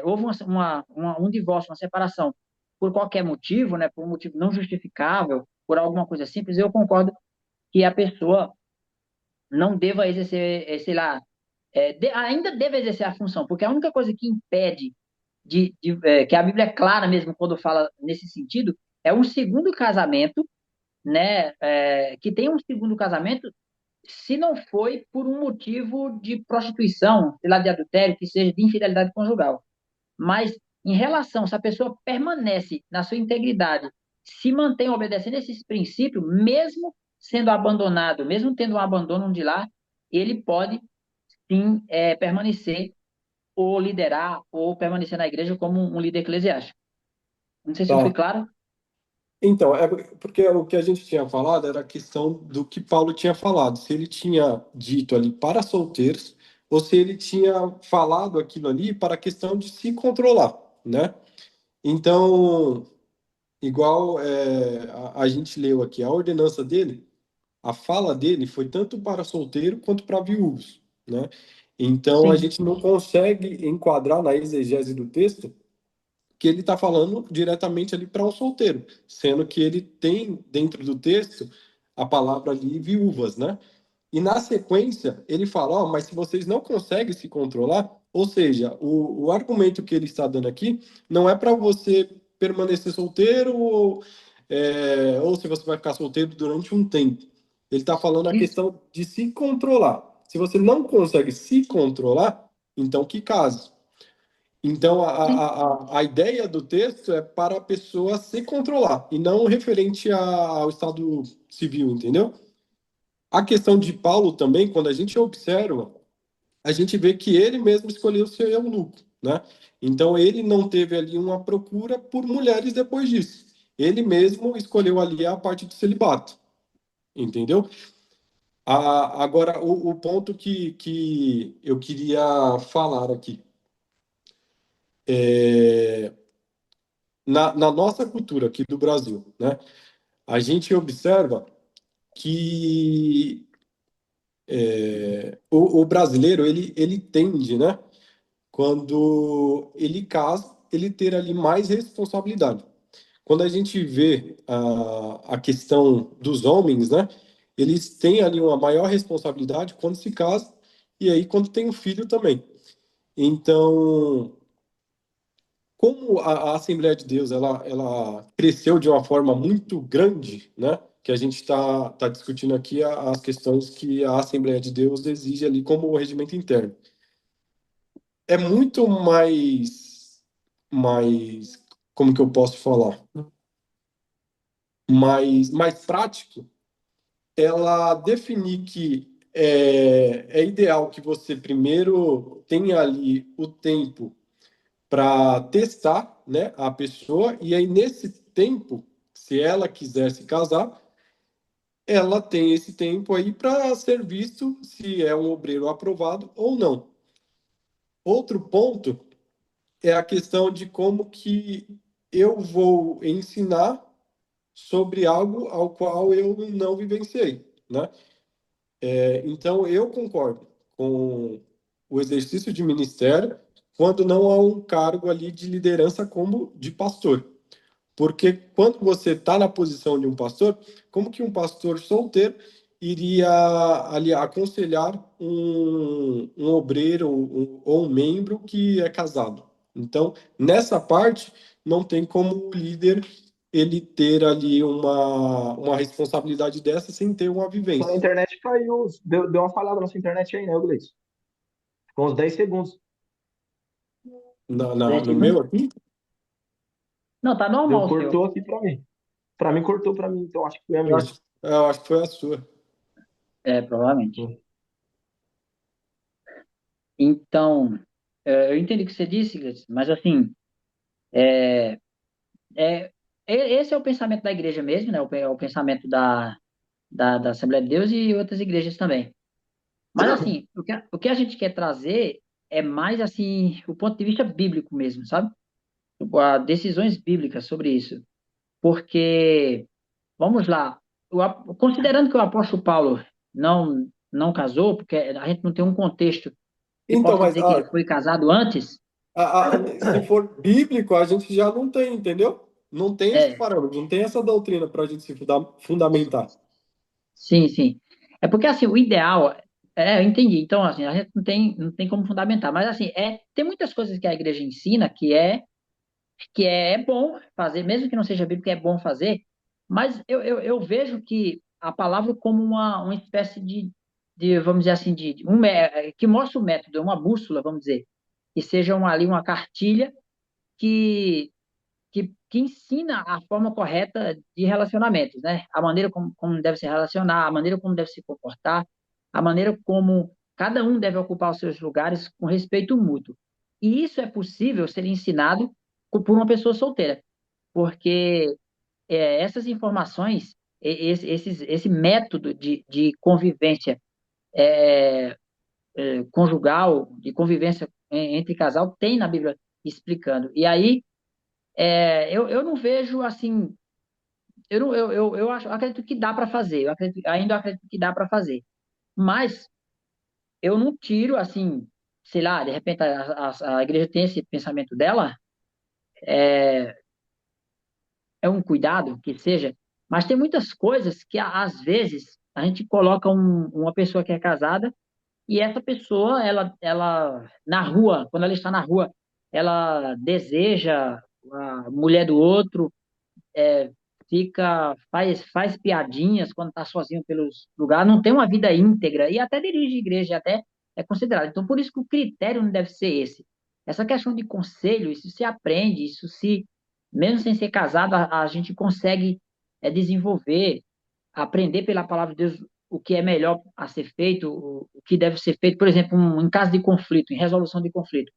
houve um divórcio, uma separação por qualquer motivo, né, por um motivo não justificável, por alguma coisa simples, eu concordo que a pessoa não deva exercer, sei lá, ainda deve exercer a função, porque a única coisa que impede que a Bíblia é clara mesmo quando fala nesse sentido é um segundo casamento, né, que tem um segundo casamento, se não foi por um motivo de prostituição, sei lá, de adultério, que seja de infidelidade conjugal. Mas em relação, se a pessoa permanece na sua integridade, se mantém obedecendo esses princípios, mesmo sendo abandonado, mesmo tendo um abandono de lá, ele pode sim permanecer ou liderar ou permanecer na igreja como um líder eclesiástico. Não sei se eu fui Tá. claro. Então, é porque o que a gente tinha falado era a questão do que Paulo tinha falado, se ele tinha dito ali para solteiros ou se ele tinha falado aquilo ali para a questão de se controlar, né? Então, igual a gente leu aqui, a ordenança dele, a fala dele foi tanto para solteiro quanto para viúvos, né? Então, a Sim. gente não consegue enquadrar na exegese do texto que ele está falando diretamente ali para um solteiro, sendo que ele tem dentro do texto a palavra ali viúvas, né? E na sequência ele fala, ó, mas se vocês não conseguem se controlar, ou seja, o argumento que ele está dando aqui não é para você permanecer solteiro ou se você vai ficar solteiro durante um tempo. Ele está falando a Isso. questão de se controlar. Se você não consegue se controlar, então que case. Então, Sim. a ideia do texto é para a pessoa se controlar e não referente ao estado civil, entendeu? A questão de Paulo também, quando a gente observa, a gente vê que ele mesmo escolheu ser eunuco, né? Então, ele não teve ali uma procura por mulheres depois disso. Ele mesmo escolheu ali a parte do celibato, entendeu? Agora, o ponto que eu queria falar aqui. Na nossa cultura aqui do Brasil, né? A gente observa que o brasileiro ele tende, né? Quando ele casa, ele ter ali mais responsabilidade. Quando a gente vê a questão dos homens, né? Eles têm ali uma maior responsabilidade quando se casam e aí quando tem um filho também. Então, como a Assembleia de Deus ela cresceu de uma forma muito grande, né? Que a gente está discutindo aqui as questões que a Assembleia de Deus exige ali como o regimento interno. É muito mais, como que eu posso falar? Mais prático ela definir que é ideal que você primeiro tenha ali o tempo para testar, né, a pessoa e aí nesse tempo, se ela quiser se casar, ela tem esse tempo aí para ser visto se é um obreiro aprovado ou não. Outro ponto é a questão de como que eu vou ensinar sobre algo ao qual eu não vivenciei, né? Então eu concordo com o exercício de ministério quando não há um cargo ali de liderança como de pastor. Porque quando você está na posição de um pastor, como que um pastor solteiro iria ali aconselhar um obreiro ou um membro que é casado? Então, nessa parte, não tem como o líder ele ter ali uma responsabilidade dessa sem ter uma Sua vivência. internet caiu. Deu uma falhada na sua internet aí, né, Gleice? Ficou uns 10 segundos. No meu aqui? Não, tá Deu, normal o seu. cortou aqui pra mim. Pra mim, cortou pra mim, então acho que foi a minha. Eu acho que foi a sua. Provavelmente. Sim. Então, eu entendi o que você disse, Gleice, mas assim, é, esse é o pensamento da igreja mesmo, né? É o pensamento da Assembleia de Deus e outras igrejas também. Mas assim, o que a gente quer trazer é mais assim, o ponto de vista bíblico mesmo, sabe? Decisões bíblicas sobre isso. Porque, vamos lá, considerando que o apóstolo Paulo não casou, porque a gente não tem um contexto que Então, possa mas dizer que ele foi casado antes, se for bíblico, a gente já não tem, entendeu? Não tem esse é, parâmetro, não tem essa doutrina para a gente se fundamentar. sim, sim. É porque assim, o ideal, eu entendi. Então, assim, a gente não tem como fundamentar, mas assim, tem muitas coisas que a igreja ensina que é bom fazer, mesmo que não seja bíblico, é bom fazer, Mas eu vejo que a palavra como uma espécie vamos dizer assim, que mostra o método, uma bússola, vamos dizer, que seja ali uma cartilha que, que ensina a forma correta de relacionamentos, né? A maneira como deve se relacionar, a maneira como deve se comportar, a maneira como cada um deve ocupar os seus lugares com respeito mútuo. E isso é possível ser ensinado por uma pessoa solteira, porque essas informações, esse método de convivência conjugal, de convivência entre casal, tem na Bíblia explicando. E aí, eu não vejo assim, eu acredito que dá para fazer, ainda acredito que dá para fazer, mas eu não tiro assim, sei lá, de repente a igreja tem esse pensamento dela, é um cuidado que seja, mas tem muitas coisas que às vezes a gente coloca uma pessoa que é casada e essa pessoa, ela na rua, quando ela está na rua, ela deseja a mulher do outro, faz piadinhas quando está sozinho pelos lugares, não tem uma vida íntegra e até dirige igreja, até é considerado. Então, por isso que o critério não deve ser esse. Essa questão de conselho, isso se aprende, mesmo sem ser casado, a gente consegue desenvolver, aprender pela palavra de Deus o que é melhor a ser feito, o que deve ser feito, por exemplo, em caso de conflito, em resolução de conflito.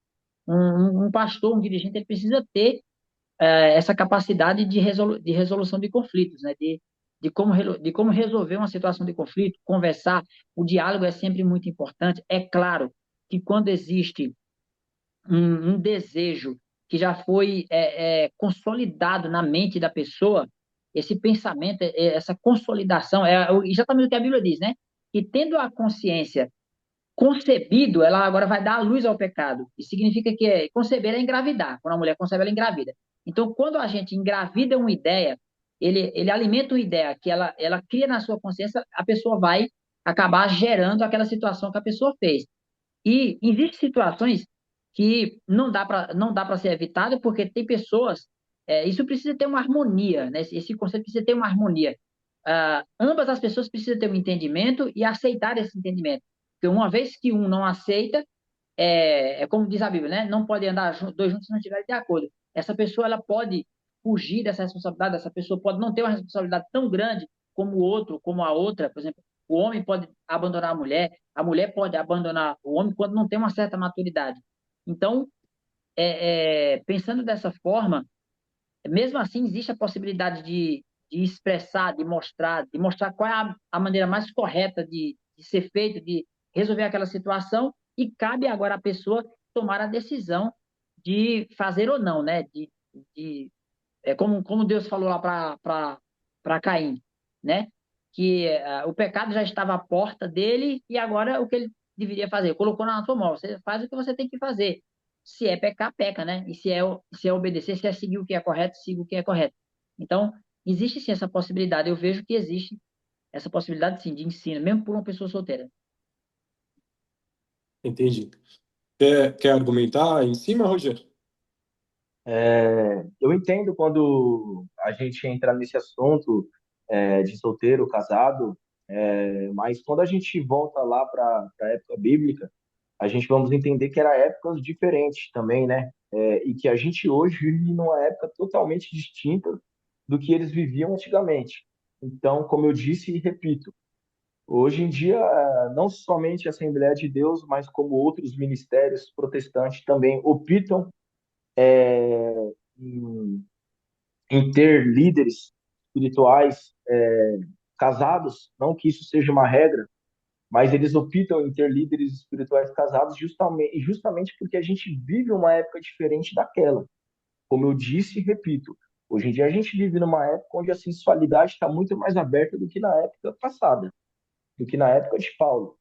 Um pastor, um dirigente, ele precisa ter essa capacidade de resolução de conflitos, né? De como resolver uma situação de conflito, conversar. O diálogo é sempre muito importante. É claro que quando existe um desejo que já foi consolidado na mente da pessoa, esse pensamento, essa consolidação, exatamente o que a Bíblia diz, né? Que tendo a consciência concebido, ela agora vai dar a luz ao pecado. Isso significa que conceber é engravidar. Quando a mulher concebe, ela engravida. Então, quando a gente engravida uma ideia, ele alimenta uma ideia que ela cria na sua consciência, a pessoa vai acabar gerando aquela situação que a pessoa fez. E existem situações que não dá para ser evitado porque tem pessoas, isso precisa ter uma harmonia, né? Esse conceito precisa ter uma harmonia. Ambas as pessoas precisam ter um entendimento e aceitar esse entendimento. Porque uma vez que um não aceita, como diz a Bíblia, né? Não pode andar dois juntos se não estiverem de acordo. Essa pessoa ela pode fugir dessa responsabilidade, essa pessoa pode não ter uma responsabilidade tão grande como o outro, como a outra. Por exemplo, o homem pode abandonar a mulher pode abandonar o homem quando não tem uma certa maturidade. Então, pensando dessa forma, mesmo assim, existe a possibilidade de expressar, de mostrar qual é a maneira mais correta de ser feito, de resolver aquela situação, e cabe agora à pessoa tomar a decisão de fazer ou não, né? Como Deus falou lá para Caim, né? Que o pecado já estava à porta dele e agora o que ele deveria fazer? Colocou na sua mão. Você faz o que você tem que fazer. Se é pecar, peca, né? E se é obedecer, se é seguir o que é correto, siga o que é correto. Então, existe sim essa possibilidade. Eu vejo que existe essa possibilidade sim de ensino, mesmo por uma pessoa solteira. Entendi. Quer argumentar em cima, Roger? Eu entendo quando a gente entra nesse assunto de solteiro, casado, mas quando a gente volta lá para a época bíblica, a gente vamos entender que era épocas diferentes também, né? E que a gente hoje vive numa época totalmente distinta do que eles viviam antigamente. Então, como eu disse e repito, hoje em dia, não somente a Assembleia de Deus, mas como outros ministérios protestantes também optam em, em ter líderes espirituais casados, não que isso seja uma regra, mas eles optam em ter líderes espirituais casados justamente porque a gente vive uma época diferente daquela. Como eu disse e repito, hoje em dia a gente vive numa época onde a sensualidade está muito mais aberta do que na época passada, do que na época de Paulo,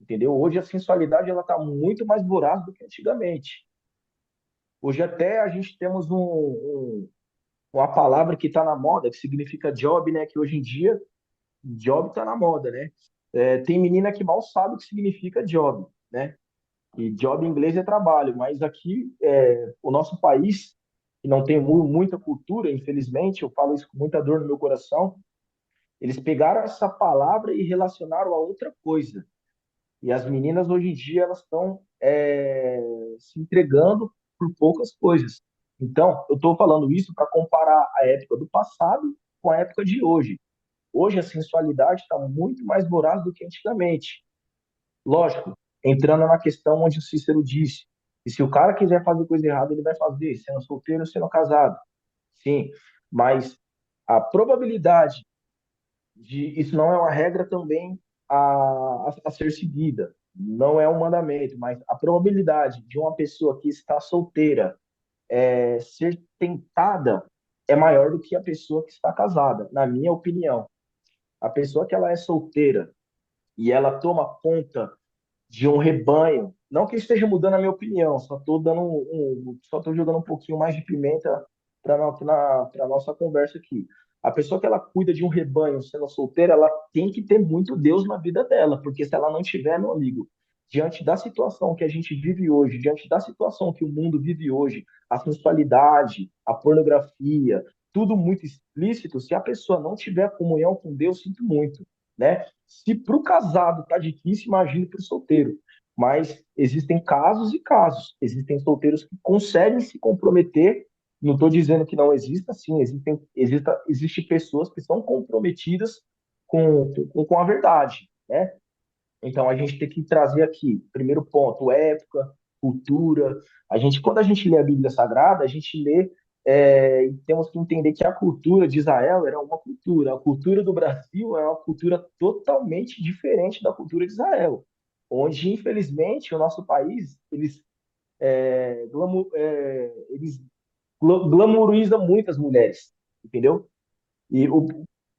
entendeu? Hoje a sensualidade ela está muito mais voraz do que antigamente. Hoje até a gente temos uma palavra que está na moda, que significa job, né? Que hoje em dia job está na moda, né? Tem menina que mal sabe o que significa job, né? E job em inglês é trabalho, mas aqui o nosso país que não têm muita cultura, infelizmente, eu falo isso com muita dor no meu coração, eles pegaram essa palavra e relacionaram a outra coisa. E as meninas hoje em dia elas estão se entregando por poucas coisas. Então, eu estou falando isso para comparar a época do passado com a época de hoje. Hoje a sensualidade está muito mais voraz do que antigamente. Lógico, entrando na questão onde o Cícero disse, que se o cara quiser fazer coisa errada, ele vai fazer, sendo solteiro ou sendo casado. Sim, mas a probabilidade isso não é uma regra também a ser seguida. Não é um mandamento, mas a probabilidade de uma pessoa que está solteira ser tentada é maior do que a pessoa que está casada, na minha opinião. A pessoa que ela é solteira e ela toma conta de um rebanho. Não que eu esteja mudando a minha opinião, só estou jogando um pouquinho mais de pimenta para a nossa conversa aqui. A pessoa que ela cuida de um rebanho sendo solteira, ela tem que ter muito Deus na vida dela, porque se ela não tiver, meu amigo, diante da situação que a gente vive hoje, diante da situação que o mundo vive hoje, a sensualidade, a pornografia, tudo muito explícito, se a pessoa não tiver comunhão com Deus, sinto muito, né? Se para o casado tá difícil, imagine para o solteiro. Mas existem casos e casos. Existem solteiros que conseguem se comprometer. Não estou dizendo que não exista, sim, existem pessoas que são comprometidas com a verdade, né? Então a gente tem que trazer aqui, primeiro ponto, época, cultura. Quando a gente lê a Bíblia Sagrada, a gente lê e temos que entender que a cultura de Israel era uma cultura, a cultura do Brasil é uma cultura totalmente diferente da cultura de Israel, onde infelizmente o nosso país eles glamorizam muito as mulheres, entendeu? E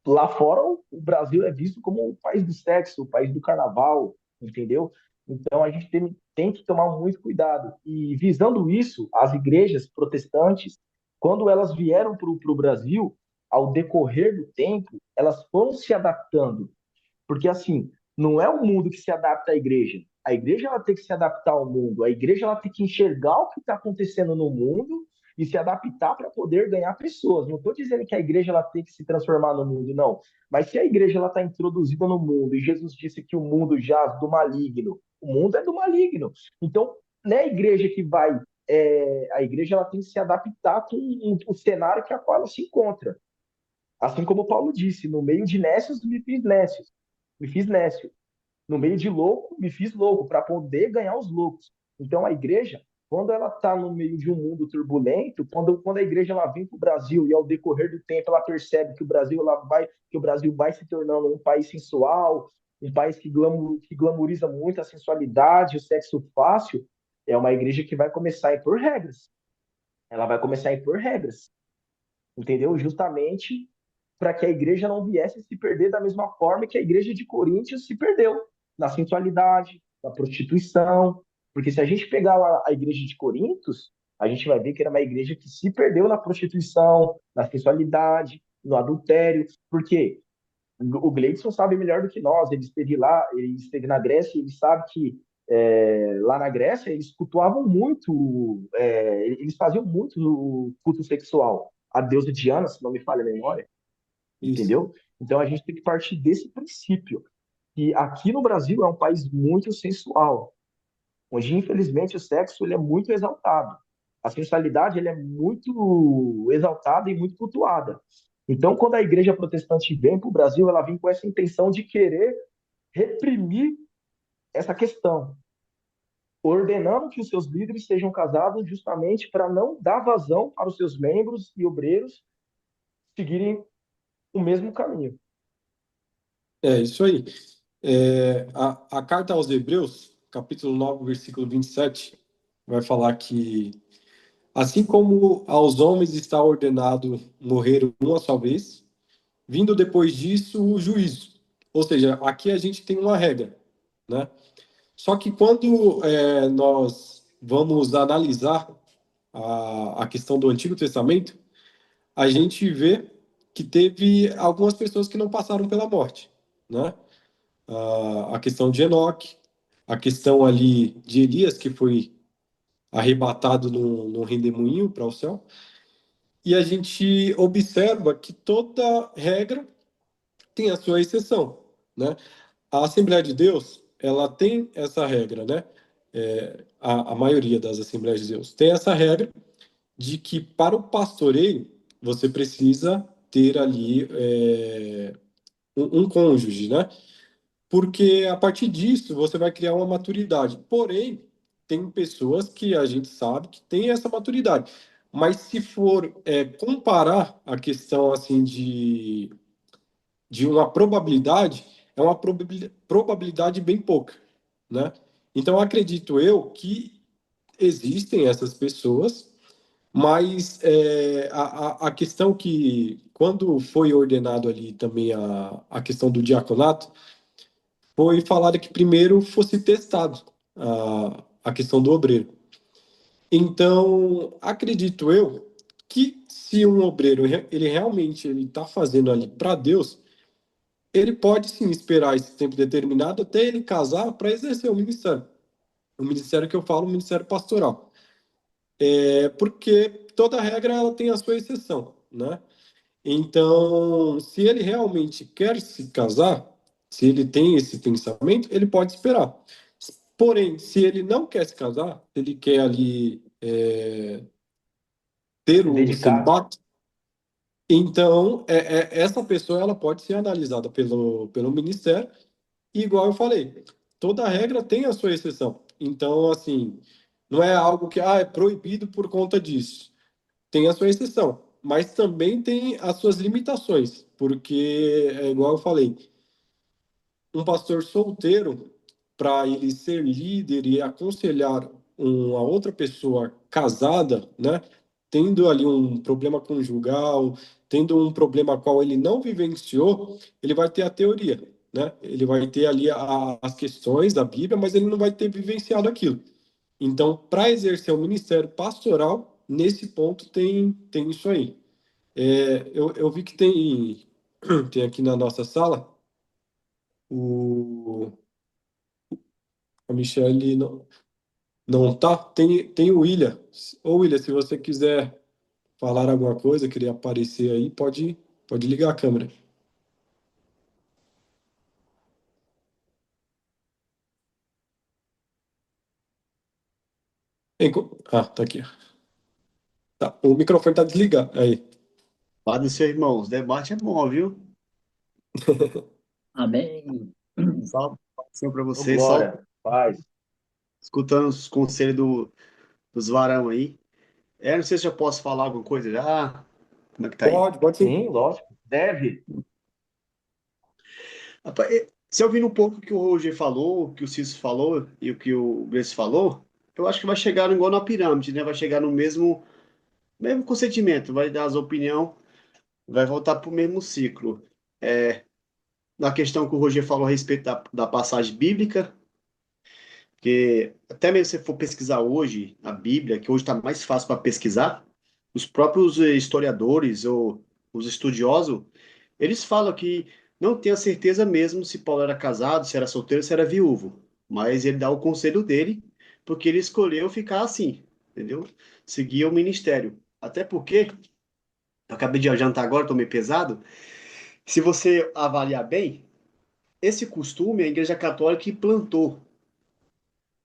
lá fora, o Brasil é visto como o país do sexo, o país do carnaval, entendeu? Então a gente tem que tomar muito cuidado. E visando isso, as igrejas protestantes, quando elas vieram para o Brasil, ao decorrer do tempo, elas foram se adaptando. Porque, assim, não é o mundo que se adapta à igreja. A igreja ela tem que se adaptar ao mundo. A igreja ela tem que enxergar o que está acontecendo no mundo e se adaptar para poder ganhar pessoas. Não estou dizendo que a igreja ela tem que se transformar no mundo, não. Mas se a igreja ela está introduzida no mundo e Jesus disse que o mundo jaz do maligno, o mundo é do maligno. Então, não é a igreja que vai. A igreja ela tem que se adaptar com o cenário que a qual ela se encontra. Assim como Paulo disse, no meio de nécios me fiz nécio. No meio de louco, me fiz louco para poder ganhar os loucos. Então a igreja, quando ela está no meio de um mundo turbulento, quando a igreja ela vem para o Brasil e ao decorrer do tempo ela percebe que o Brasil vai se tornando um país sensual, um país que glamoriza muito a sensualidade, o sexo fácil, é uma igreja que vai começar a impor regras. Ela vai começar a impor regras, entendeu? Justamente para que a igreja não viesse se perder da mesma forma que a igreja de Coríntios se perdeu, na sensualidade, na prostituição. Porque se a gente pegar a igreja de Coríntios, a gente vai ver que era uma igreja que se perdeu na prostituição, na sensualidade, no adultério. Porque o Gleidson sabe melhor do que nós, ele esteve lá, ele esteve na Grécia, ele sabe que lá na Grécia eles cultuavam muito, eles faziam muito o culto sexual. A deusa Diana, se não me falha a memória, Isso. entendeu? Então a gente tem que partir desse princípio, que aqui no Brasil é um país muito sensual, onde infelizmente o sexo ele é muito exaltado. A sensualidade ele é muito exaltada e muito cultuada. Então, quando a igreja protestante vem para o Brasil, ela vem com essa intenção de querer reprimir essa questão, ordenando que os seus líderes sejam casados justamente para não dar vazão para os seus membros e obreiros seguirem o mesmo caminho. É isso aí. A carta aos Hebreus, capítulo 9, versículo 27, vai falar que assim como aos homens está ordenado morrer uma só vez, vindo depois disso o juízo. Ou seja, aqui a gente tem uma regra, né? Só que quando nós vamos analisar a questão do Antigo Testamento, a gente vê que teve algumas pessoas que não passaram pela morte, né? A questão de Enoque, a questão ali de Elias, que foi arrebatado no redemoinho para o céu. e a gente observa que toda regra tem a sua exceção, né? A Assembleia de Deus, ela tem essa regra, né? A maioria das Assembleias de Deus tem essa regra de que para o pastoreio você precisa ter ali um cônjuge, né? Porque a partir disso você vai criar uma maturidade. Porém, tem pessoas que a gente sabe que tem essa maturidade. Mas se for comparar a questão assim de uma probabilidade, é uma probabilidade bem pouca, né? Então acredito eu que existem essas pessoas, mas a questão que quando foi ordenado ali também a questão do diaconato, foi falado que primeiro fosse testado a questão do obreiro. Então, acredito eu que se um obreiro ele realmente ele está fazendo ali para Deus, ele pode sim esperar esse tempo determinado até ele casar para exercer o ministério. O ministério que eu falo, o ministério pastoral. Porque toda regra ela tem a sua exceção, né? Então, se ele realmente quer se casar, se ele tem esse pensamento, ele pode esperar. Porém, se ele não quer se casar, se ele quer ali ter Se o dedicar. celibato, então essa pessoa ela pode ser analisada pelo ministério. E igual eu falei, toda regra tem a sua exceção. Então, assim, não é algo que é proibido por conta disso. Tem a sua exceção, mas também tem as suas limitações, porque é igual eu falei, um pastor solteiro, para ele ser líder e aconselhar uma outra pessoa casada, né, tendo ali um problema conjugal, tendo um problema qual ele não vivenciou, ele vai ter a teoria, né? Ele vai ter ali as questões da Bíblia, mas ele não vai ter vivenciado aquilo. Então, para exercer o ministério pastoral, nesse ponto tem isso aí. Eu vi que tem aqui na nossa sala o a Michelle não tá. Tem o William. Ô, William, se você quiser falar alguma coisa, querer aparecer aí, pode ligar a câmera. Tá aqui. Tá, o microfone tá desligado. Aí. Paz do seu irmão, os debates é bom, viu? Amém. Só assim para Ô, você, só glória, paz. escutando os conselhos dos varão aí. Não sei se eu posso falar alguma coisa já. Como é que tá aí? Pode sim. Sim, lógico. Deve. Rapaz, se ouvindo um pouco o que o Roger falou, o que o Cício falou e o que o Grace falou, eu acho que vai chegar igual na pirâmide, né? Vai chegar no mesmo consentimento, vai dar as opiniões, vai voltar para o mesmo ciclo. Na questão que o Roger falou a respeito da passagem bíblica, porque até mesmo se você for pesquisar hoje a Bíblia, que hoje está mais fácil para pesquisar, os próprios historiadores ou os estudiosos, eles falam que não tem a certeza mesmo se Paulo era casado, se era solteiro, se era viúvo. Mas ele dá o conselho dele, porque ele escolheu ficar assim, entendeu? Seguir o ministério. Até porque, eu acabei de jantar agora, estou meio pesado. Se você avaliar bem, esse costume a Igreja Católica que plantou.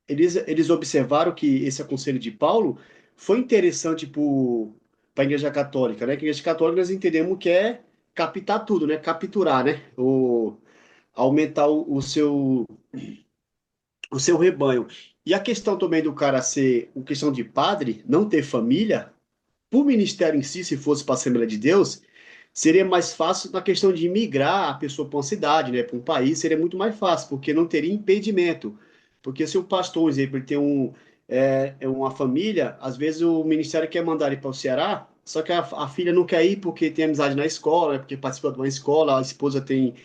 Eles observaram que esse aconselho de Paulo foi interessante para a Igreja Católica, né? Que a Igreja Católica nós entendemos que é captar tudo, né? Capturar, né? Aumentar o seu rebanho. E a questão também do cara ser, o questão de padre, não ter família, para o ministério em si, se fosse para a Assembleia de Deus, seria mais fácil na questão de migrar a pessoa para uma cidade, né, para um país, seria muito mais fácil, porque não teria impedimento. Porque se o pastor, por exemplo, ele tem uma família, às vezes o ministério quer mandar ele para o Ceará, só que a filha não quer ir porque tem amizade na escola, porque participa de uma escola, a esposa tem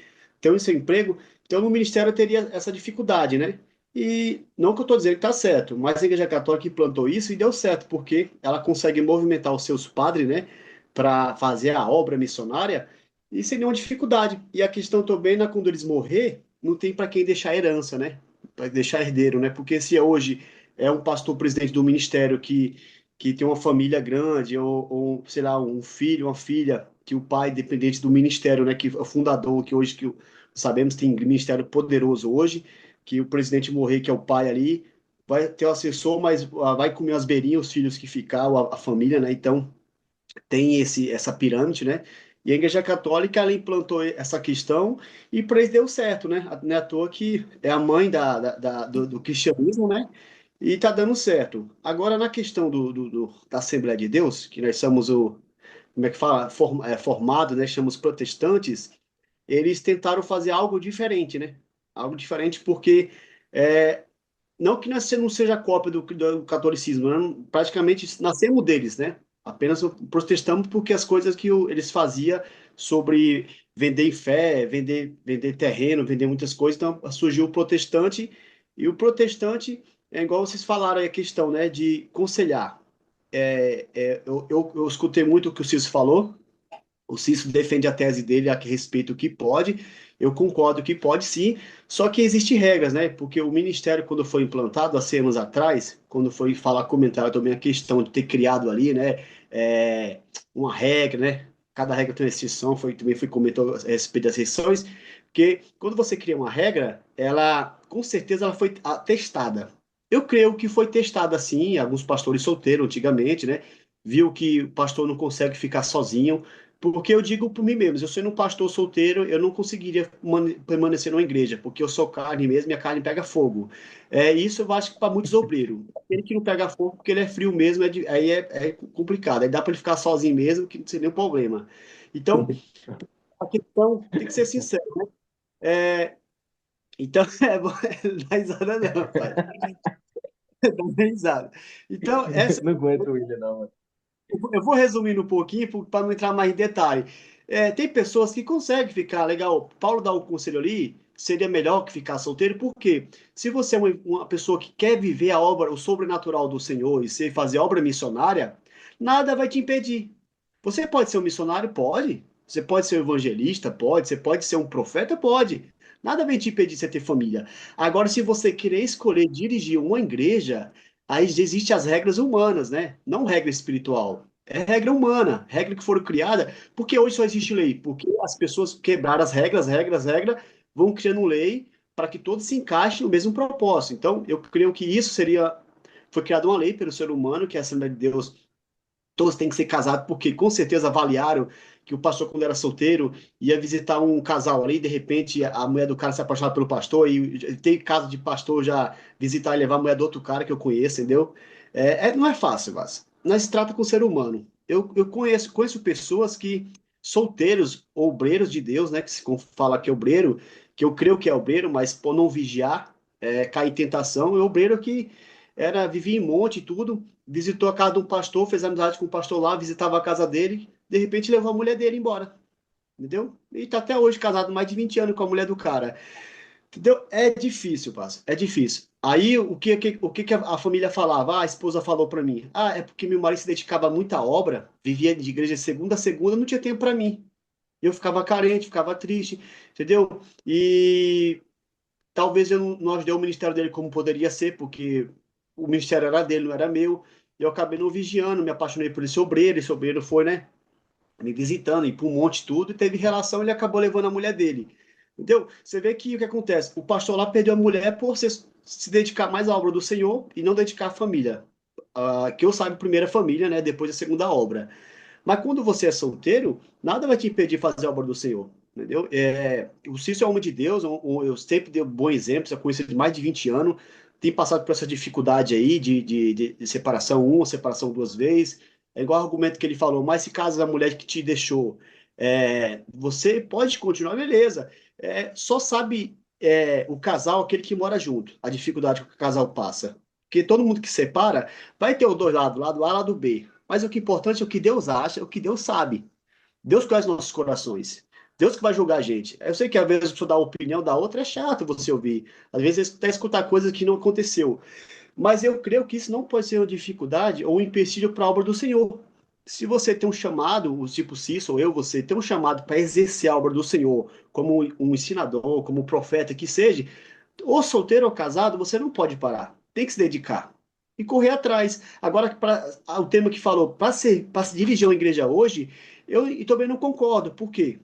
o seu emprego, então o ministério teria essa dificuldade, né? E não que eu estou dizendo que está certo, mas a Igreja Católica implantou isso e deu certo, porque ela consegue movimentar os seus padres, né, para fazer a obra missionária e sem nenhuma dificuldade. E a questão também, né, quando eles morrer, não tem para quem deixar herança, né? Para deixar herdeiro, né? Porque se hoje é um pastor presidente do ministério que que tem uma família grande, ou, sei lá, um filho, uma filha, que o pai, dependente do ministério, né, que é o fundador, que hoje, sabemos, tem ministério poderoso hoje, que o presidente morrer, que é o pai ali, vai ter o assessor, mas vai comer as beirinhas, os filhos que ficar, a família, né, então tem essa pirâmide, né, e a Igreja Católica, ela implantou essa questão e para eles deu certo, né? Não é à toa que é a mãe do cristianismo, né? E tá dando certo. Agora, na questão da Assembleia de Deus, que nós somos como é que fala? Formado, né? Chamamos protestantes, eles tentaram fazer algo diferente, né? Algo diferente porque, é, não que nós não seja cópia do catolicismo, né? Praticamente nascemos deles, né? Apenas protestamos porque as coisas que eles faziam sobre vender fé, vender terreno, vender muitas coisas, então surgiu o protestante, e o protestante é igual vocês falaram aí a questão, né, de conselhar. Eu escutei muito o que o Cício falou. O Cício defende a tese dele a respeito que pode, eu concordo que pode sim, só que existem regras, né? Porque o Ministério, quando foi implantado há 100 anos atrás, quando foi falar, comentar também a questão de ter criado ali, né, uma regra, né? Cada regra tem uma exceção, também foi comentou a respeito das exceções, porque quando você cria uma regra, ela, com certeza, ela foi testada. Eu creio que foi testada sim, alguns pastores solteiros antigamente, né? Viu que o pastor não consegue ficar sozinho, porque eu digo por mim mesmo, eu sendo um pastor solteiro, eu não conseguiria permanecer numa igreja, porque eu sou carne mesmo e a carne pega fogo. Isso eu acho que para muitos obreiros. Aquele que não pega fogo, porque ele é frio mesmo, aí é complicado. Aí dá para ele ficar sozinho mesmo, que não seria nenhum problema. Então, a questão tem que ser sincero, né? É, então, não dá risada não, rapaz. Dá risada. Então, essa Não aguento o William, não, mano. Eu vou resumindo um pouquinho para não entrar mais em detalhe. Tem pessoas que conseguem ficar legal. Paulo dá o conselho ali, seria melhor que ficar solteiro, porque se você é uma pessoa que quer viver a obra, o sobrenatural do Senhor e fazer obra missionária, nada vai te impedir. Você pode ser um missionário? Pode. Você pode ser um evangelista? Pode. Você pode ser um profeta? Pode. Nada vai te impedir de você ter família. Agora, se você querer escolher dirigir uma igreja, aí existem as regras humanas, né? Não regra espiritual. É regra humana, regra que foram criada, porque hoje só existe lei, porque as pessoas quebraram as regras, vão criando lei para que todos se encaixem no mesmo propósito. Então, eu creio que foi criada uma lei pelo ser humano, que é a Assembleia de Deus, todos têm que ser casados, porque com certeza avaliaram que o pastor, quando era solteiro, ia visitar um casal ali, de repente a mulher do cara se apaixonava pelo pastor, e tem caso de pastor já visitar e levar a mulher do outro cara que eu conheço, entendeu? Não é fácil, mas nós se trata com o ser humano. Eu conheço pessoas que, solteiros, obreiros de Deus, né, que se fala que é obreiro, que eu creio que é obreiro, mas por não vigiar, cai em tentação, é obreiro que vivia em monte e tudo, visitou a casa de um pastor, fez amizade com o pastor lá, visitava a casa dele, de repente levou a mulher dele embora, entendeu? E tá até hoje casado mais de 20 anos com a mulher do cara, entendeu? É difícil, parceiro, é difícil. Aí o que a família falava? Ah, a esposa falou para mim: ah, é porque meu marido se dedicava muito à obra, vivia de igreja de segunda a segunda, não tinha tempo para mim. Eu ficava carente, ficava triste, entendeu? E talvez eu não ajudei o ministério dele como poderia ser, porque o ministério era dele, não era meu. Eu acabei não vigiando, me apaixonei por esse obreiro foi, né, me visitando, e por um monte de tudo, e teve relação, ele acabou levando a mulher dele. Entendeu? Você vê que o que acontece? O pastor lá perdeu a mulher por se dedicar mais à obra do Senhor e não dedicar à família. Que eu saiba, primeira família, né? Depois a segunda obra. Mas quando você é solteiro, nada vai te impedir de fazer a obra do Senhor. Entendeu? O Cício é homem de Deus, eu sempre dei bons exemplos, eu conheço ele de mais de 20 anos, tem passado por essa dificuldade aí de separação uma, separação duas vezes. É igual o argumento que ele falou, mas se caso a mulher que te deixou, você pode continuar, beleza. Só sabe o casal, aquele que mora junto, a dificuldade que o casal passa. Porque todo mundo que separa vai ter os dois lados, lado A e lado B. Mas o que é importante é o que Deus acha, o que Deus sabe. Deus conhece nossos corações. Deus que vai julgar a gente. Eu sei que às vezes a pessoa dá a opinião da outra, é chato você ouvir. Às vezes você está escutar coisas que não aconteceu. Mas eu creio que isso não pode ser uma dificuldade ou um empecilho para a obra do Senhor. Se você tem um chamado, o tipo Cício ou eu, você tem um chamado para exercer a obra do Senhor, como um ensinador, como um profeta que seja, ou solteiro ou casado, você não pode parar. Tem que se dedicar. e correr atrás. Agora, o tema que falou, para se dirigir uma igreja hoje, eu também não concordo. Por quê?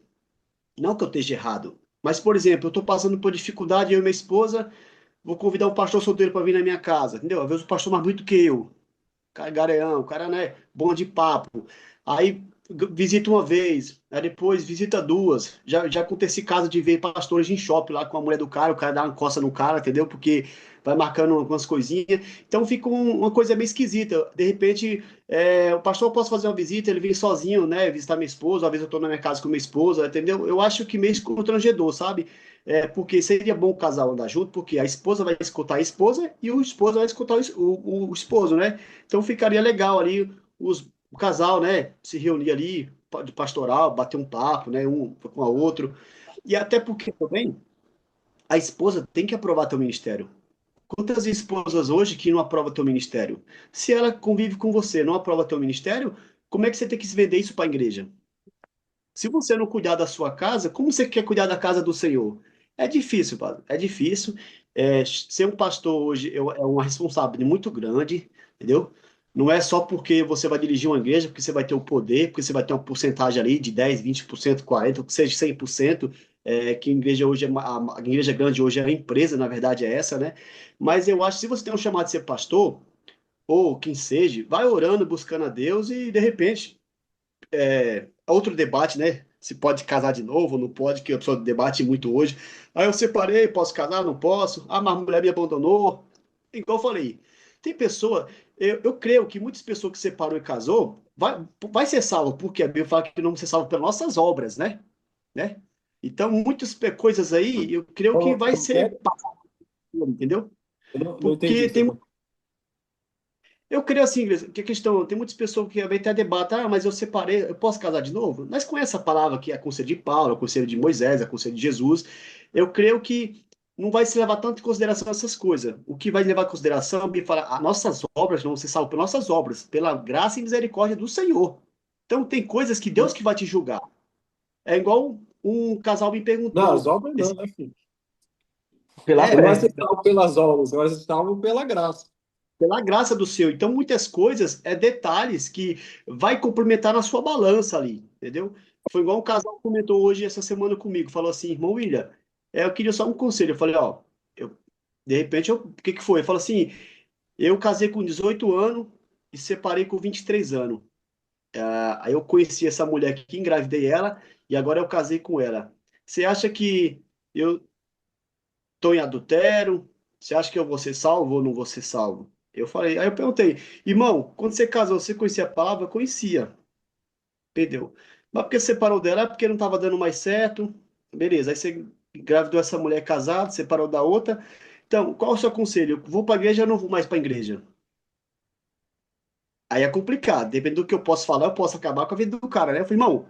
Não que eu esteja errado, mas, por exemplo, eu estou passando por dificuldade, eu e minha esposa, vou convidar um pastor solteiro para vir na minha casa, entendeu? Às vezes o pastor mais bonito que eu, cara garanhão, o cara, né, bom de papo. Aí visita uma vez, aí depois visita duas. Já aconteci caso de ver pastores em shopping lá com a mulher do cara, o cara dá uma coça no cara, entendeu? Porque vai marcando algumas coisinhas. Então fica uma coisa meio esquisita. De repente, o pastor posso fazer uma visita, ele vem sozinho, né, visitar minha esposa, às vezes eu tô na minha casa com minha esposa, entendeu? Eu acho que meio constrangedor, sabe? Porque seria bom o casal andar junto, porque a esposa vai escutar a esposa e o esposo vai escutar o esposo, né? Então ficaria legal ali o casal, né, se reunir ali de pastoral, bater um papo, né, um com a outro. E até porque também a esposa tem que aprovar teu ministério. Quantas esposas hoje que não aprovam teu ministério? Se ela convive com você, não aprova teu ministério, como é que você tem que se vender isso para a igreja? Se você não cuidar da sua casa, como você quer cuidar da casa do Senhor? É difícil, padre. É difícil. Ser um pastor hoje é uma responsabilidade muito grande, entendeu? Não é só porque você vai dirigir uma igreja, porque você vai ter o poder, porque você vai ter uma porcentagem ali de 10, 20%, 40%, que seja 100%, que a igreja hoje a igreja grande hoje é a empresa, na verdade é essa, né? Mas eu acho que se você tem um chamado de ser pastor, ou quem seja, vai orando, buscando a Deus e de repente outro debate, né? Se pode casar de novo, não pode, que a pessoa debate muito hoje. Aí eu separei, posso casar, não posso. Ah, mas a mulher me abandonou. Igual eu falei, tem pessoa, eu creio que muitas pessoas que separou e casou, vai ser salvo, porque a Bíblia fala que não vamos ser salvo pelas nossas obras, né? Então, muitas coisas aí, eu creio que vai Como que é? ser, entendeu? Eu não entendi o Porque que você tem falou. Eu creio assim, Igreja, que a questão, tem muitas pessoas que vêm até debate, mas eu separei, eu posso casar de novo? Mas com essa palavra que é a conselho de Paulo, a conselho de Moisés, a conselho de Jesus, eu creio que não vai se levar tanto em consideração essas coisas. O que vai levar em consideração é falar, as nossas obras não vão ser salvas pelas nossas obras, pela graça e misericórdia do Senhor. Então tem coisas que Deus que vai te julgar. É igual um casal me Não, as perguntou, obras não, né, filho? Pela Você não vai fé. ser salvo pelas obras, você vai ser salvo pela graça. pela graça do Senhor. Então, muitas coisas detalhes que vai complementar na sua balança ali, entendeu? Foi igual um casal comentou hoje, essa semana comigo, falou assim, irmão William, eu queria só um conselho. Eu falei, ó, eu, de repente, o que que foi? Ele falou assim, eu casei com 18 anos e separei com 23 anos. Aí eu conheci essa mulher aqui, engravidei ela e agora eu casei com ela. Você acha que eu estou em adultério? Você acha que eu vou ser salvo ou não vou ser salvo? Eu falei, aí eu perguntei, irmão, quando você casou, você conhecia a palavra? Eu conhecia, entendeu? Mas porque você separou dela? É porque não estava dando mais certo. Beleza, aí você engravidou essa mulher casada, separou da outra. Então, qual é o seu conselho? Eu vou para a igreja ou não vou mais para a igreja? Aí é complicado, dependendo do que eu posso falar, eu posso acabar com a vida do cara, né? Eu falei, irmão,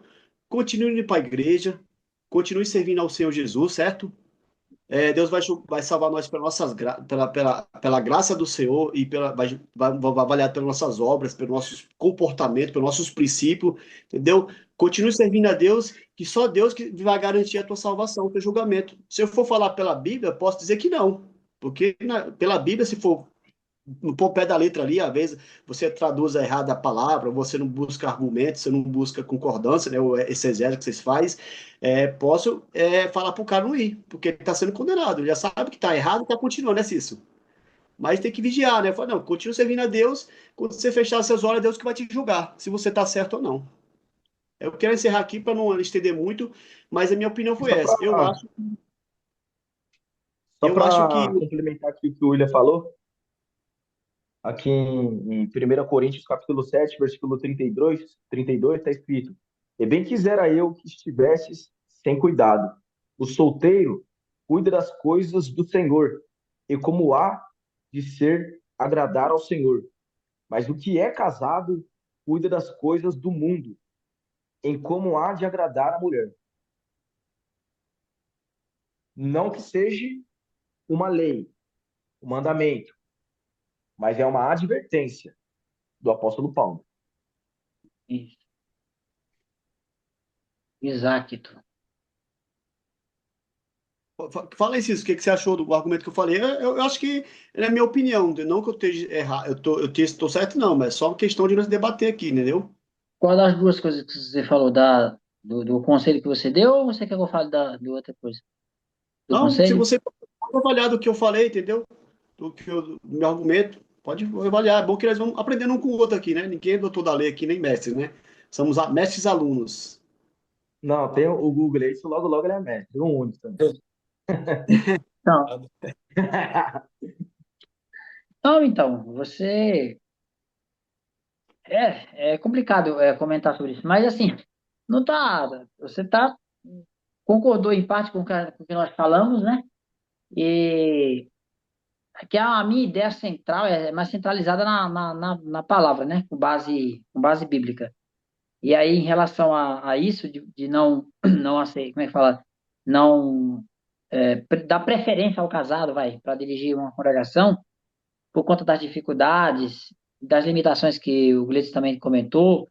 continue indo para a igreja, continue servindo ao Senhor Jesus, certo? Deus vai salvar nós pela graça do Senhor e vai avaliar pelas nossas obras, pelos nossos comportamentos, pelos nossos princípios, entendeu? Continue servindo a Deus, que só Deus que vai garantir a tua salvação, o teu julgamento. Se eu for falar pela Bíblia, posso dizer que não, porque pela Bíblia, se for no pé da letra ali, às vezes você traduz errado a palavra, você não busca argumentos, você não busca concordância, né, o exegese que vocês fazem, posso falar para o cara não ir, porque ele está sendo condenado, ele já sabe que está errado e está continuando, né, Cício? Mas tem que vigiar, né? Fala, não, continua servindo a Deus, quando você fechar seus olhos, é Deus que vai te julgar, se você está certo ou não. Eu quero encerrar aqui para não estender muito, mas a minha opinião foi Só essa. para só Eu acho que para complementar aqui o que o William falou, aqui em 1 Coríntios capítulo 7 versículo 32 está escrito: E bem quisera eu que estivesses sem cuidado. O solteiro cuida das coisas do Senhor, e como há de ser agradar ao Senhor. Mas o que é casado cuida das coisas do mundo, em como há de agradar a mulher. Não que seja uma lei, um mandamento, mas é uma advertência do apóstolo Paulo. Isso. Exato. Fala aí, Cícero, o que que você achou do argumento que eu falei? Eu acho que é a minha opinião, não que eu esteja errado, estou certo, não, mas é só uma questão de nós debater aqui, entendeu? Qual das duas coisas que você falou, do conselho que você deu, ou você quer que eu fale de outra coisa? Do Não, se conselho? você avaliar do que eu falei, entendeu? Do meu argumento, pode avaliar. É bom que nós vamos aprendendo um com o outro aqui, né? Ninguém é doutor da lei aqui, nem mestre, né? Somos mestres alunos. Não, tem o Google aí, isso logo logo ele é mestre, um único também. Não. Não, então, você. É complicado comentar sobre isso, mas assim, não tá. Você tá. Concordou em parte com o que nós falamos, né? E que a minha ideia central é mais centralizada na palavra, né? Com base bíblica. E aí, em relação a isso, de não, não aceitar, como é que fala? Não dar preferência ao casado, vai, para dirigir uma congregação, por conta das dificuldades, das limitações que o Gleice também comentou,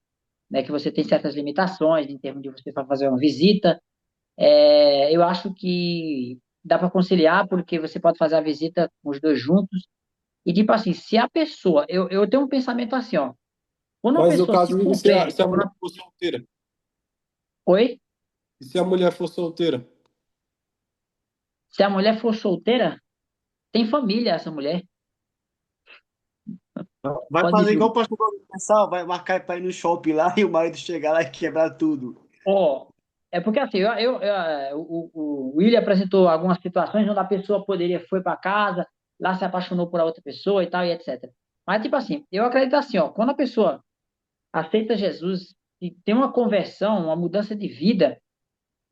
né, que você tem certas limitações em termos de você para fazer uma visita. Eu acho que dá para conciliar, porque você pode fazer a visita com os dois juntos. E, tipo assim, se a pessoa. Eu tenho um pensamento assim, ó. Quando uma Mas no pessoa se caso, e se converte. a mulher for solteira? Oi? E se a mulher for solteira? Se a mulher for solteira, tem família essa mulher. Vai Pode fazer igual vir. o pastor Gonçalo, vai marcar para ir no shopping lá e o marido chegar lá e quebrar tudo. Ó, é porque assim, o William apresentou algumas situações onde a pessoa foi para casa, lá se apaixonou por outra pessoa e tal, e etc. Mas, tipo assim, eu acredito assim, ó, quando a pessoa aceita Jesus e tem uma conversão, uma mudança de vida,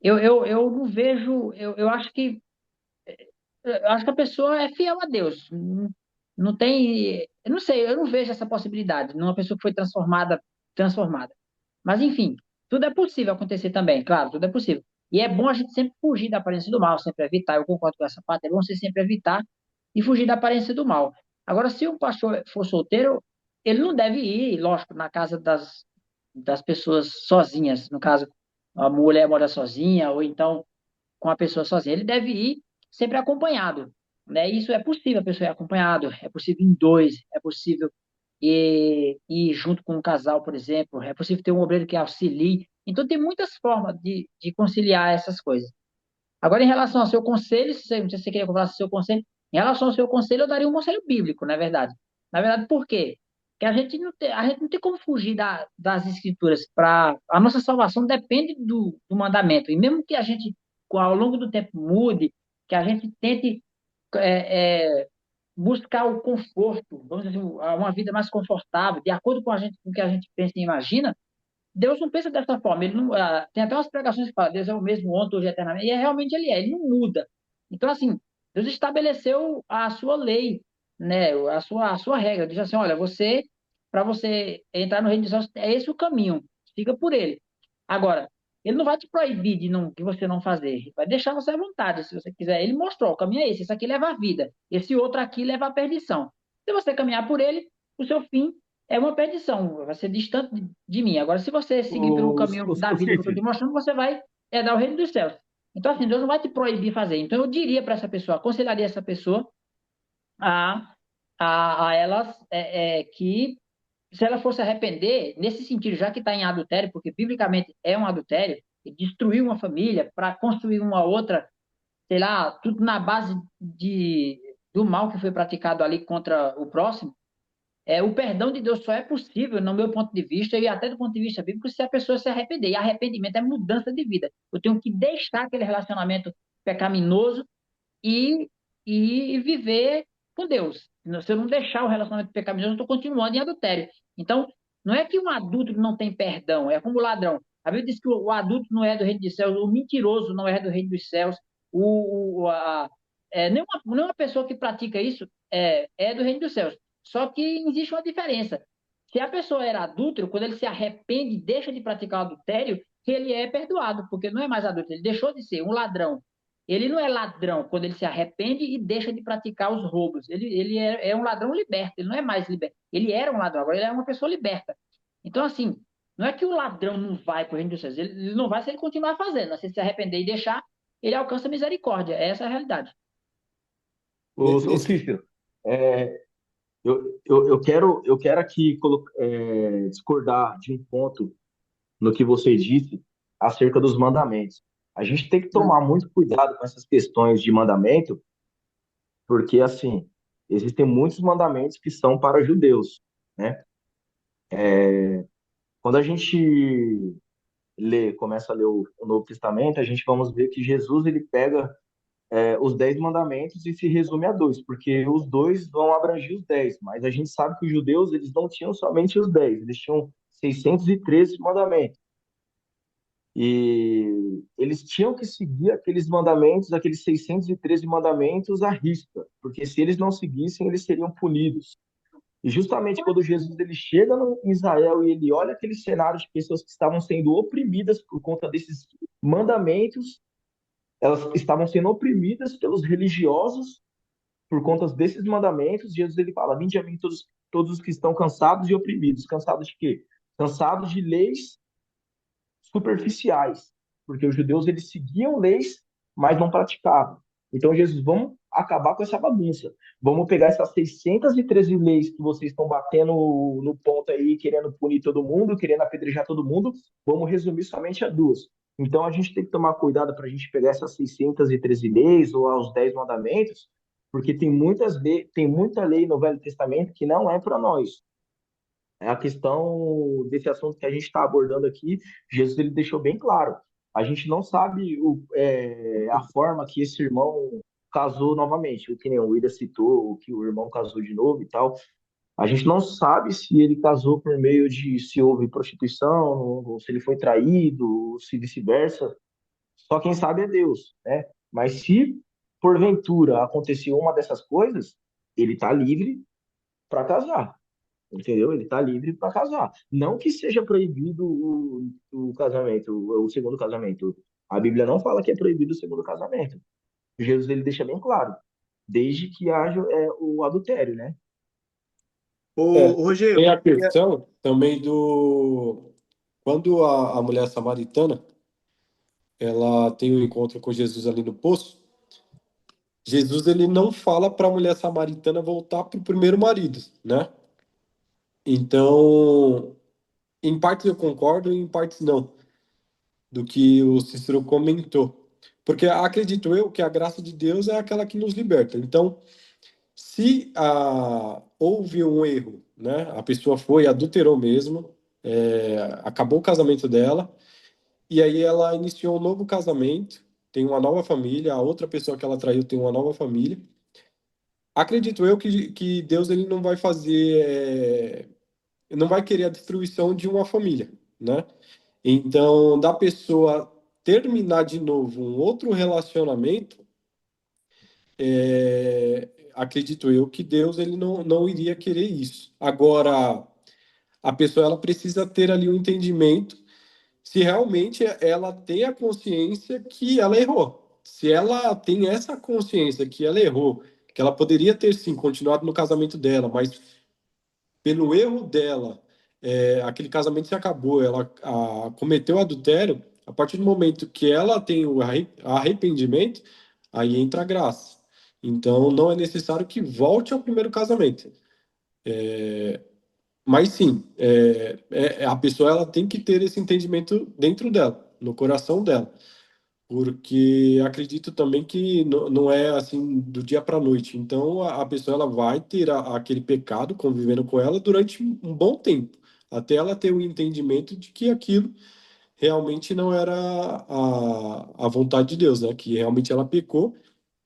eu não vejo, eu acho que a pessoa é fiel a Deus. Não, não tem, eu não sei, eu não vejo essa possibilidade numa pessoa que foi transformada. Mas, enfim, tudo é possível acontecer também, claro, tudo é possível. E é bom a gente sempre fugir da aparência do mal, sempre evitar. Eu concordo com essa parte, é bom você sempre evitar e fugir da aparência do mal. Agora, se um pastor for solteiro, ele não deve ir, lógico, na casa das pessoas sozinhas. No caso, a mulher mora sozinha, ou então com a pessoa sozinha. Ele deve ir sempre acompanhado, né? Isso é possível, a pessoa ir acompanhado, é possível em dois, é possível ir junto com um casal, por exemplo, é possível ter um obreiro que auxilie. Então, tem muitas formas de conciliar essas coisas. Agora, em relação ao seu conselho, não sei se você queria falar do seu conselho, em relação ao seu conselho, eu daria um conselho bíblico, na verdade. Na verdade, por quê? Porque a gente não tem como fugir das escrituras. A nossa salvação depende do mandamento. E mesmo que a gente, ao longo do tempo, mude, que a gente tente é, é, buscar o conforto, vamos dizer assim, uma vida mais confortável, de acordo com o que a gente pensa e imagina, Deus não pensa dessa forma. Ele não, tem até umas pregações que falam, Deus é o mesmo ontem, hoje e eternamente, e realmente ele não muda. Então, assim, Deus estabeleceu a sua lei, né, a sua regra. Diz assim, olha, para você entrar no reino de Deus, é esse o caminho, siga por ele. Agora, ele não vai te proibir que você não fazer, ele vai deixar você à vontade, se você quiser. Ele mostrou, o caminho é esse aqui leva a vida, esse outro aqui leva a perdição. Se você caminhar por ele, o seu fim é uma perdição, vai ser distante de mim. Agora, se você seguir pelo caminho da vida que eu estou te Cícero, mostrando, você vai herdar o reino dos céus. Então, assim, Deus não vai te proibir fazer. Então, eu diria para essa pessoa, aconselharia essa pessoa a, a elas que, se ela fosse arrepender, nesse sentido, já que está em adultério, porque biblicamente é um adultério, e destruir uma família para construir uma outra, sei lá, tudo na base do mal que foi praticado ali contra o próximo, o perdão de Deus só é possível, no meu ponto de vista, e até do ponto de vista bíblico, se a pessoa se arrepender. E arrependimento é mudança de vida. Eu tenho que deixar aquele relacionamento pecaminoso e, e viver com Deus. Se eu não deixar o relacionamento pecaminoso, eu estou continuando em adultério. Então, não é que um adulto não tem perdão, é como o ladrão. A Bíblia diz que o adulto não é do reino dos céus, o mentiroso não é do reino dos céus, nenhuma pessoa que pratica isso é do reino dos céus. Só que existe uma diferença. Se a pessoa era adúltero, quando ele se arrepende e deixa de praticar o adultério, ele é perdoado, porque não é mais adúltero, ele deixou de ser um ladrão. Ele não é ladrão quando ele se arrepende e deixa de praticar os roubos. Ele é um ladrão liberto, ele não é mais liberto. Ele era um ladrão, agora ele é uma pessoa liberta. Então, assim, não é que o ladrão não vai para o reino dos céus, ele não vai se ele continuar fazendo. Se ele se arrepender e deixar, ele alcança misericórdia. Essa é a realidade. Ô Cícero, é, eu quero aqui discordar de um ponto no que você disse acerca dos mandamentos. A gente tem que Hum, tomar muito cuidado com essas questões de mandamento, porque, assim, existem muitos mandamentos que são para judeus, né? Quando a gente começa a ler o Novo Testamento, a gente vamos ver que Jesus, ele pega os 10 mandamentos e se resume a dois, porque os dois vão abranger os 10, mas a gente sabe que os judeus, eles não tinham somente os 10, eles tinham 613 mandamentos. E eles tinham que seguir aqueles mandamentos, aqueles 613 mandamentos à risca, porque se eles não seguissem, eles seriam punidos. E justamente quando Jesus ele chega no Israel e ele olha aquele cenário de pessoas que estavam sendo oprimidas por conta desses mandamentos, elas estavam sendo oprimidas pelos religiosos por conta desses mandamentos. Jesus ele fala: "Vinde a mim todos os que estão cansados e oprimidos". Cansados de quê? Cansados de leis superficiais, porque os judeus eles seguiam leis, mas não praticavam. Então, Jesus, vamos acabar com essa bagunça. Vamos pegar essas 613 leis que vocês estão batendo no ponto aí, querendo punir todo mundo, querendo apedrejar todo mundo, vamos resumir somente a duas. Então, a gente tem que tomar cuidado para a gente pegar essas 613 leis ou aos 10 mandamentos, porque tem muita lei no Velho Testamento que não é para nós. É a questão desse assunto que a gente está abordando aqui, Jesus ele deixou bem claro. A gente não sabe a forma que esse irmão casou novamente, o que nem o William citou, que o irmão casou de novo e tal. A gente não sabe se ele casou por meio de se houve prostituição, ou se ele foi traído, ou se vice-versa. Só quem sabe é Deus, né? Mas se porventura aconteceu uma dessas coisas, ele está livre para casar. Entendeu? Ele está livre para casar. Não que seja proibido o casamento, o segundo casamento. A Bíblia não fala que é proibido o segundo casamento. Jesus ele deixa bem claro, desde que haja o adultério, né? Ô, Rogério, Tem a questão também do... Quando a mulher samaritana, ela tem um encontro com Jesus ali no poço, Jesus ele não fala para a mulher samaritana voltar para o primeiro marido, né? Então, em partes eu concordo, em partes não, do que o Cícero comentou. Porque acredito eu que a graça de Deus é aquela que nos liberta. Então, se houve um erro, né? A pessoa foi, adulterou mesmo, acabou o casamento dela, e aí ela iniciou um novo casamento, tem uma nova família, a outra pessoa que ela traiu tem uma nova família. Acredito eu que Deus ele não vai fazer, não vai querer a destruição de uma família, né? Então, da pessoa terminar de novo um outro relacionamento, acredito eu que Deus ele não iria querer isso. Agora, a pessoa ela precisa ter ali um entendimento se realmente ela tem a consciência que ela errou. Se ela tem essa consciência que ela errou, que ela poderia ter sim continuado no casamento dela, mas pelo erro dela, aquele casamento se acabou, ela cometeu adultério, a partir do momento que ela tem o arrependimento, aí entra a graça. Então, não é necessário que volte ao primeiro casamento. Mas sim, a pessoa ela tem que ter esse entendimento dentro dela, no coração dela, porque acredito também que não é assim do dia para a noite. Então a pessoa ela vai ter aquele pecado convivendo com ela durante um bom tempo, até ela ter o entendimento de que aquilo realmente não era a vontade de Deus, né? Que realmente ela pecou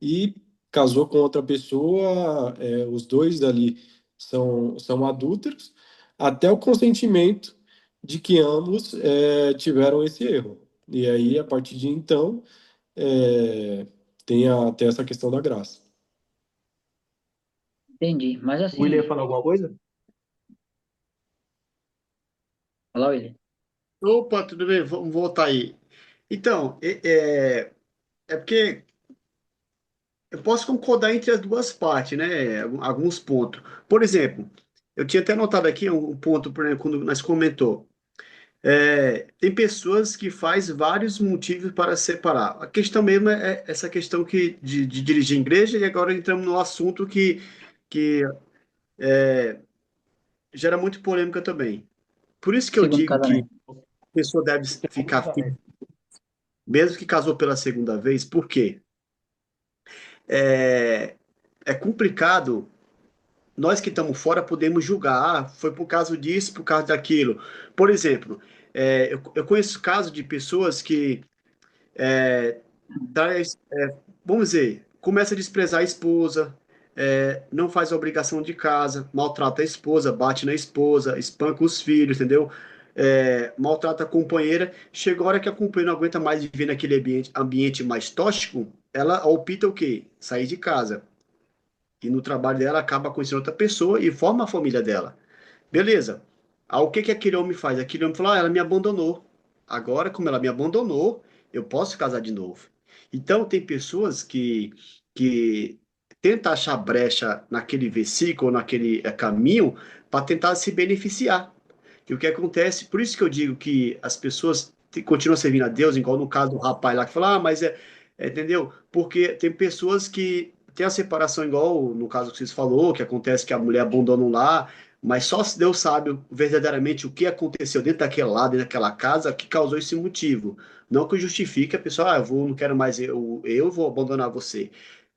e casou com outra pessoa, os dois ali são adúlteros, até o consentimento de que ambos tiveram esse erro. E aí, a partir de então, é, tem essa questão da graça. entendi. Mas O William ia assim, falar alguma coisa? fala, William. opa, tudo bem? Vamos voltar aí. Então, é porque eu posso concordar entre as duas partes, né? Alguns pontos. Por exemplo, eu tinha até notado aqui um ponto, por exemplo, quando nós comentou. Tem pessoas que faz vários motivos para separar. A questão mesmo é essa questão de dirigir a igreja, e agora entramos no assunto que gera muito polêmica também. Por isso que eu Segundo digo que casamento. a pessoa deve Segundo ficar firme, casamento. mesmo que casou pela segunda vez, por quê? É, é complicado. Nós que estamos fora podemos julgar, foi por causa disso, por causa daquilo. Por exemplo, eu conheço casos de pessoas que é, traz, vamos dizer, começa a desprezar a esposa, não faz a obrigação de casa, maltrata a esposa, bate na esposa, espanca os filhos, entendeu? Maltrata a companheira. Chega a hora que a companheira não aguenta mais viver naquele ambiente mais tóxico, ela opta o quê? Sair de casa. E no trabalho dela acaba conhecendo outra pessoa e forma a família dela. Beleza. Aí o que que aquele homem faz? Aquele homem fala, ela me abandonou. Agora, como ela me abandonou, eu posso casar de novo. Então, tem pessoas que tentam achar brecha naquele versículo, naquele caminho, para tentar se beneficiar. E o que acontece, por isso que eu digo que as pessoas continuam servindo a Deus, igual no caso do rapaz lá que fala, entendeu? Porque tem pessoas que tem a separação igual no caso que vocês falou, que acontece que a mulher abandona um lar, mas só Deus sabe verdadeiramente o que aconteceu dentro daquele lado, dentro daquela casa, que causou esse motivo. Não que justifique a pessoa, eu vou, não quero mais, eu vou abandonar você.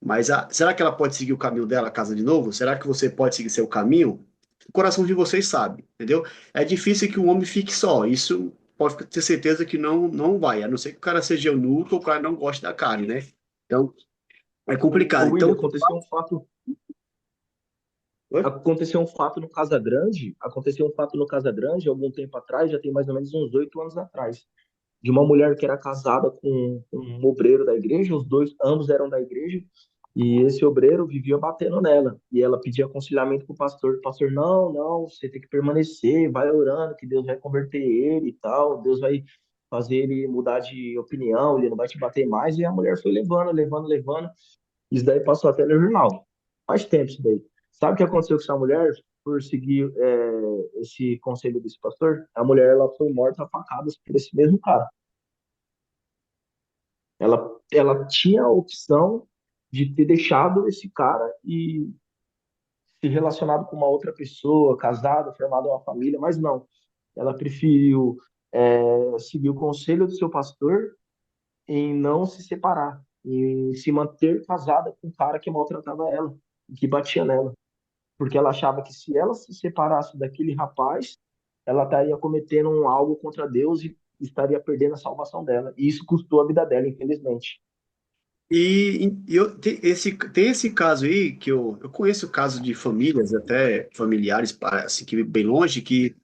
Mas será que ela pode seguir o caminho dela, a casa de novo? Será que você pode seguir seu caminho? O coração de vocês sabe, entendeu? É difícil que um homem fique só. Isso pode ter certeza que não vai, a não ser que o cara seja eunuco ou o cara não goste da carne, né? Então, é Ô, complicado. William, Então, oi? Aconteceu um fato no Casa Grande, algum tempo atrás, já tem mais ou menos uns 8 anos atrás, de uma mulher que era casada com um obreiro da igreja, os dois, ambos eram da igreja, e esse obreiro vivia batendo nela, e ela pedia aconselhamento pro pastor, o pastor, não, não, você tem que permanecer, vai orando, que Deus vai converter ele e tal, Deus vai fazer ele mudar de opinião, ele não vai te bater mais, e a mulher foi levando, levando, levando, isso daí passou até no jornal. Faz tempo isso daí. Sabe o que aconteceu com essa mulher por seguir esse conselho desse pastor? A mulher ela foi morta a facadas por esse mesmo cara. Ela tinha a opção de ter deixado esse cara e se relacionado com uma outra pessoa, casado, formado uma família, mas não. Ela preferiu seguir o conselho do seu pastor em não se separar, em se manter casada com um cara que maltratava ela, que batia nela. Porque ela achava que se ela se separasse daquele rapaz, ela estaria cometendo algo contra Deus e estaria perdendo a salvação dela. E isso custou a vida dela, infelizmente. Tem esse caso aí, que eu conheço casos de famílias, até familiares, assim, que bem longe, que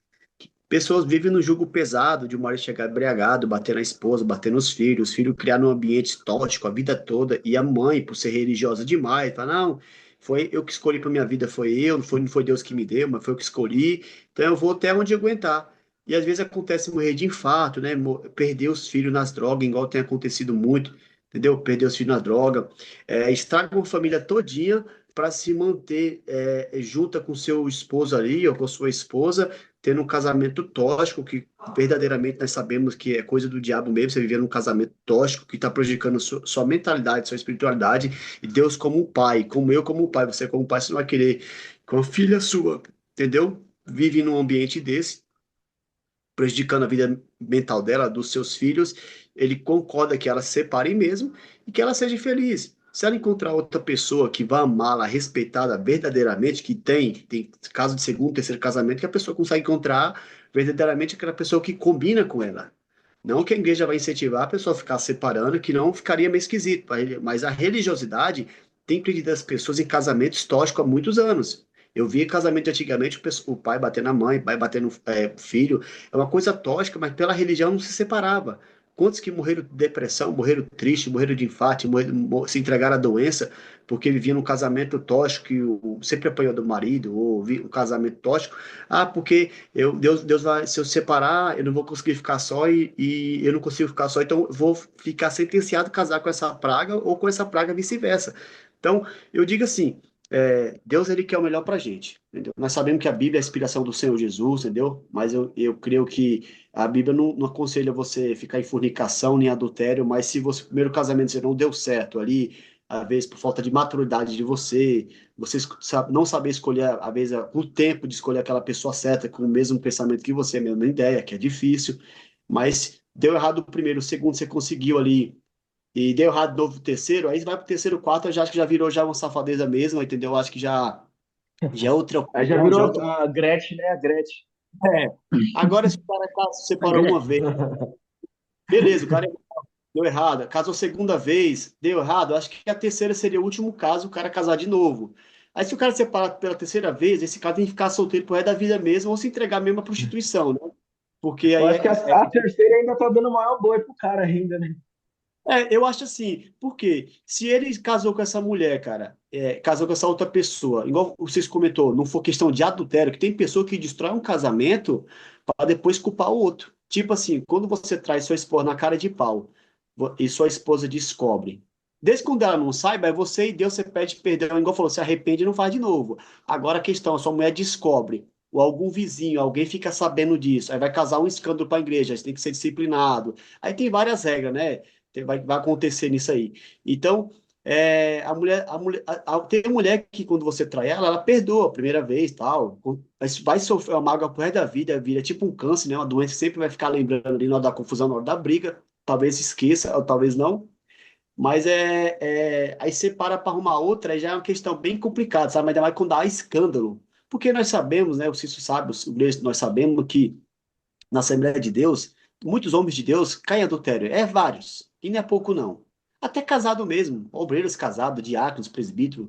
pessoas vivem no jugo pesado de o marido chegar embriagado, bater na esposa, bater nos filhos, os filhos criar num ambiente tóxico a vida toda, e a mãe, por ser religiosa demais, fala, não, foi eu que escolhi para minha vida, foi eu, não foi Deus que me deu, mas foi eu que escolhi, então eu vou até onde aguentar. E às vezes acontece morrer de infarto, né? Perder os filhos nas drogas, igual tem acontecido muito, entendeu? Perder os filhos na droga, estraga uma família todinha para se manter junta com seu esposo ali ou com sua esposa, tendo um casamento tóxico, que verdadeiramente nós sabemos que é coisa do diabo mesmo, você viver num casamento tóxico que está prejudicando sua mentalidade, sua espiritualidade, e Deus como pai, como eu como pai, você como pai, você não vai querer com a filha sua, entendeu? Vive num ambiente desse, prejudicando a vida mental dela, dos seus filhos, ele concorda que ela se separe mesmo e que ela seja feliz. Se ela encontrar outra pessoa que vá amá-la, respeitada verdadeiramente, que tem caso de segundo, terceiro casamento, que a pessoa consegue encontrar verdadeiramente aquela pessoa que combina com ela. Não que a igreja vai incentivar a pessoa a ficar separando, que não ficaria meio esquisito, mas a religiosidade tem prendido as pessoas em casamentos tóxicos há muitos anos. Eu vi casamento antigamente, o pai batendo na mãe, o pai batendo no filho, é uma coisa tóxica, mas pela religião não se separava. Quantos que morreram de depressão, morreram tristes, morreram de infarto, se entregaram à doença, porque viviam num casamento tóxico, que sempre apanhou do marido, ou um casamento tóxico. Ah, porque Deus vai, se eu separar, eu não vou conseguir ficar só e eu não consigo ficar só, então eu vou ficar sentenciado a casar com essa praga ou com essa praga vice-versa. Então, eu digo assim, Deus, ele quer o melhor pra gente, entendeu? Nós sabemos que a Bíblia é a inspiração do Senhor Jesus, entendeu? Mas eu creio que a Bíblia não aconselha você ficar em fornicação nem adultério, mas se você, primeiro casamento você não deu certo ali, às vezes por falta de maturidade de você não saber escolher, às vezes, o tempo de escolher aquela pessoa certa com o mesmo pensamento que você, a mesma ideia, que é difícil, mas deu errado o primeiro, o segundo você conseguiu ali e deu errado de novo o terceiro, aí vai pro terceiro, quarto, eu já acho que já virou já uma safadeza mesmo, entendeu? Eu acho que já é outra Aí já ocasião, já é virou outra... a Gretchen, né? A Gretchen. É. Agora, se o cara A separou uma Gretchen. vez, beleza, o cara deu errado. Casou segunda vez, deu errado. Acho que a terceira seria o último caso, o cara casar de novo. Aí, se o cara separar pela terceira vez, esse cara tem que ficar solteiro pro resto da vida mesmo, ou se entregar mesmo à prostituição, né? Porque Eu aí acho que a terceira ainda tá dando maior boi pro cara ainda, né? eu acho assim, porque se ele casou com essa mulher, cara, casou com essa outra pessoa, igual vocês comentou, não for questão de adultério, que tem pessoa que destrói um casamento para depois culpar o outro. Tipo assim, quando você traz sua esposa na cara de pau e sua esposa descobre, desde quando ela não saiba, é você e Deus, você pede perdão, igual falou, se arrepende e não faz de novo. Agora a questão, a sua mulher descobre, ou algum vizinho, alguém fica sabendo disso, aí vai causar um escândalo para a igreja, aí você tem que ser disciplinado. Aí tem várias regras, né? Vai acontecer nisso aí. Então, tem mulher que quando você trai ela, ela perdoa a primeira vez, tal, mas vai sofrer uma mágoa pro resto da vida, vira tipo um câncer, né? Uma doença que sempre vai ficar lembrando ali na hora da confusão, na hora da briga, talvez esqueça, ou talvez não, mas aí você para arrumar outra, aí já é uma questão bem complicada, sabe? Mas ainda mais quando há escândalo. Porque nós sabemos, né? O Cício sabe, nós sabemos que na Assembleia de Deus, muitos homens de Deus caem em adultério. É vários, e não é pouco não. Até casado mesmo, obreiros casados, diáconos, presbíteros,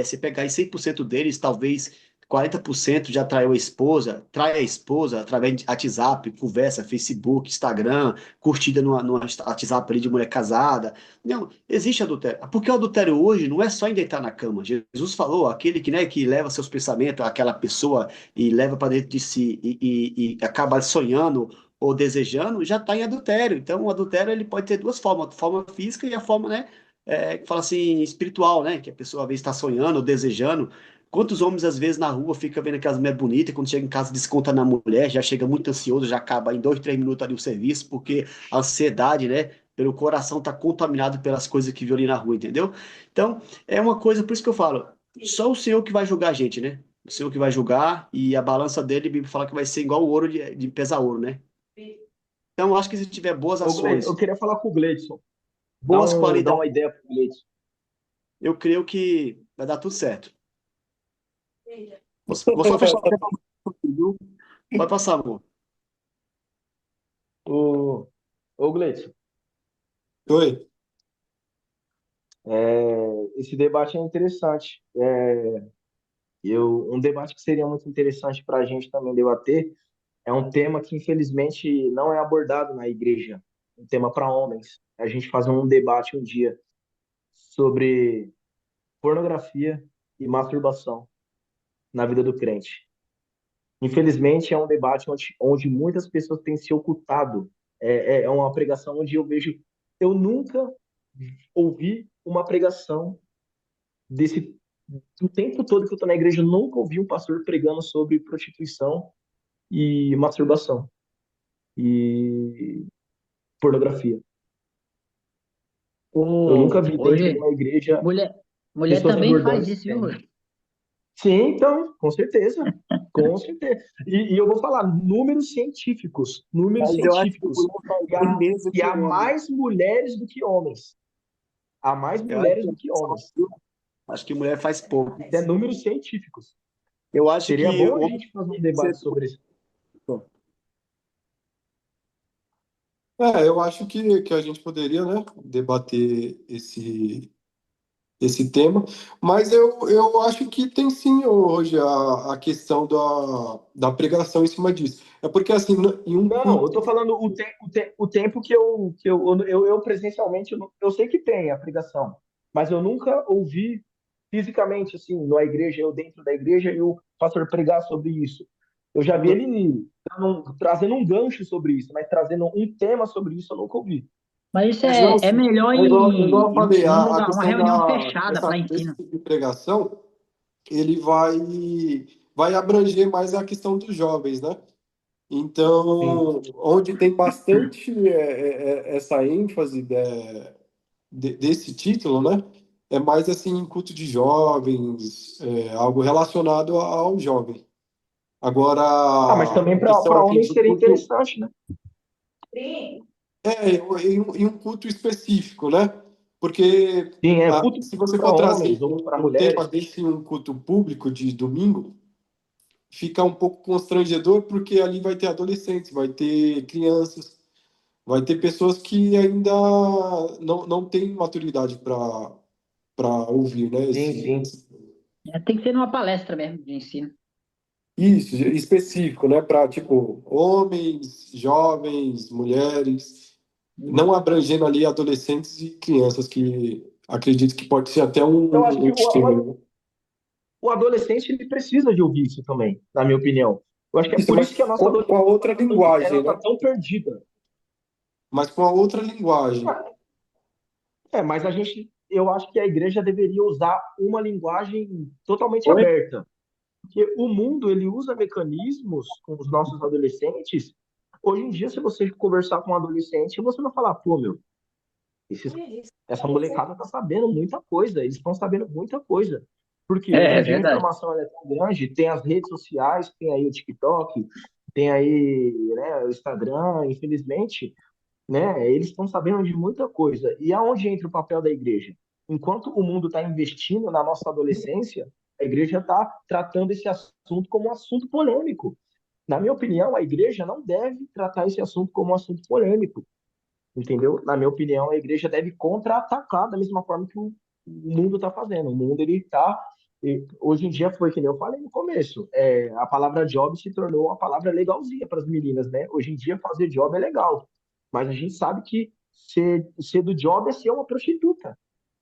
se pegar aí 100% deles, talvez 40% já traiu a esposa, trai a esposa através de WhatsApp, conversa, Facebook, Instagram, curtida no WhatsApp ali de mulher casada. Não, existe adultério. Porque o adultério hoje não é só em deitar na cama. Jesus falou, aquele que, né, que leva seus pensamentos àquela pessoa e leva para dentro de si e acaba sonhando ou desejando, já está em adultério. Então, o adultério ele pode ter duas formas, a forma física e a forma, né, que fala assim, espiritual, né, que a pessoa às vezes está sonhando ou desejando. Quantos homens, às vezes, na rua, fica vendo aquelas mulheres bonitas, quando chega em casa, desconta na mulher, já chega muito ansioso, já acaba em 2, 3 minutos ali o serviço, porque a ansiedade, né, pelo coração tá contaminado pelas coisas que viu ali na rua, entendeu? Então, é uma coisa, por isso que eu falo, só o Senhor que vai julgar a gente, né? O Senhor que vai julgar, e a balança dele, a Bíblia fala que vai ser igual o ouro de pesar ouro, né? Então, eu acho que se tiver boas Ô, Gleidson, eu ações, queria falar com o Gleidson. boas Dá qualidades, uma ideia pro Gleidson. eu creio que vai dar tudo certo. Vou só fechar o tempo, viu? Pode passar, amor. Ô, Gleidson, Oi. esse debate é interessante. Um debate que seria muito interessante para a gente também debater é um tema que, infelizmente, não é abordado na igreja, um tema para homens. A gente fazer um debate um dia sobre pornografia e masturbação na vida do crente. Infelizmente, é um debate onde muitas pessoas têm se ocultado. É uma pregação onde eu vejo. Eu nunca ouvi uma pregação desse. Do tempo todo que eu estou na igreja, eu nunca ouvi um pastor pregando sobre prostituição e masturbação e pornografia. Eu nunca vi dentro de Hoje, uma igreja mulher, mulher pessoas também abordando faz esse isso, viu, tema. hoje? Sim, então, com certeza. Com certeza. E eu vou falar números Mas eu acho que científicos, mulher faz que bem há, menos do que que há homem. mais mulheres do que homens. Há mais Eu acho mulheres do que homens. que mulher faz pouco. Isso é números científicos. Eu acho Seria que bom o a homem gente fazer um tem que ser debate sobre isso. Eu acho que a gente poderia, né, debater esse tema, mas eu acho que tem sim hoje a questão da pregação em cima disso. É porque, assim, Não, eu estou falando o tempo que eu presencialmente, eu sei que tem a pregação, mas eu nunca ouvi fisicamente, assim, na igreja, eu dentro da igreja, e o pastor pregar sobre isso. Eu já vi ele trazendo um gancho sobre isso, mas trazendo um tema sobre isso eu nunca ouvi. Mas isso não, é melhor igual eu falei, em um a lugar, uma questão reunião fechada para desse ensino. tipo de pregação. ele vai abranger mais a questão dos jovens, né? Sim, Então, onde tem bastante essa ênfase desse título, né? É mais assim em culto de jovens, algo relacionado ao jovem. Agora, mas também a questão para aqui homens do seria culto interessante, né? em um culto específico, né? Porque Sim, culto se você para for trazer homens ou para um tema mulheres. desse em um culto público de domingo, fica um pouco constrangedor, porque ali vai ter adolescentes, vai ter crianças, vai ter pessoas que ainda não têm maturidade para ouvir, né? Sim, sim. Tem que ser numa palestra mesmo de ensino. Isso, específico, né? Para, tipo, homens, jovens, mulheres, não abrangendo ali adolescentes e crianças, que acredito que pode ser até Eu acho que um estímulo, né? o adolescente ele precisa de ouvir isso também, na minha opinião. Eu acho que é Isso, por isso que a mas nossa com a adolescência outra ela linguagem, tá né? tão perdida. Mas com a outra linguagem. Mas eu acho que a igreja deveria usar uma linguagem totalmente Oi? aberta, porque o mundo ele usa mecanismos com os nossos adolescentes. Hoje em dia, se você conversar com um adolescente, você vai falar, pô, meu, esses essa molecada tá sabendo muita coisa, eles estão sabendo muita coisa. Porque hoje É em dia a verdade. informação ela é tão grande, tem as redes sociais, tem aí o TikTok, tem aí, né, o Instagram, infelizmente, né, eles estão sabendo de muita coisa. E aonde entra o papel da igreja? Enquanto o mundo está investindo na nossa adolescência, a igreja está tratando esse assunto como um assunto polêmico. Na minha opinião, a igreja não deve tratar esse assunto como um assunto polêmico. Entendeu? Na minha opinião, a igreja deve contra-atacar da mesma forma que o mundo está fazendo. O mundo, ele está. Hoje em dia, foi que nem eu falei no começo, a palavra job se tornou uma palavra legalzinha para as meninas, né? Hoje em dia, fazer job é legal. Mas a gente sabe que ser do job é ser uma prostituta.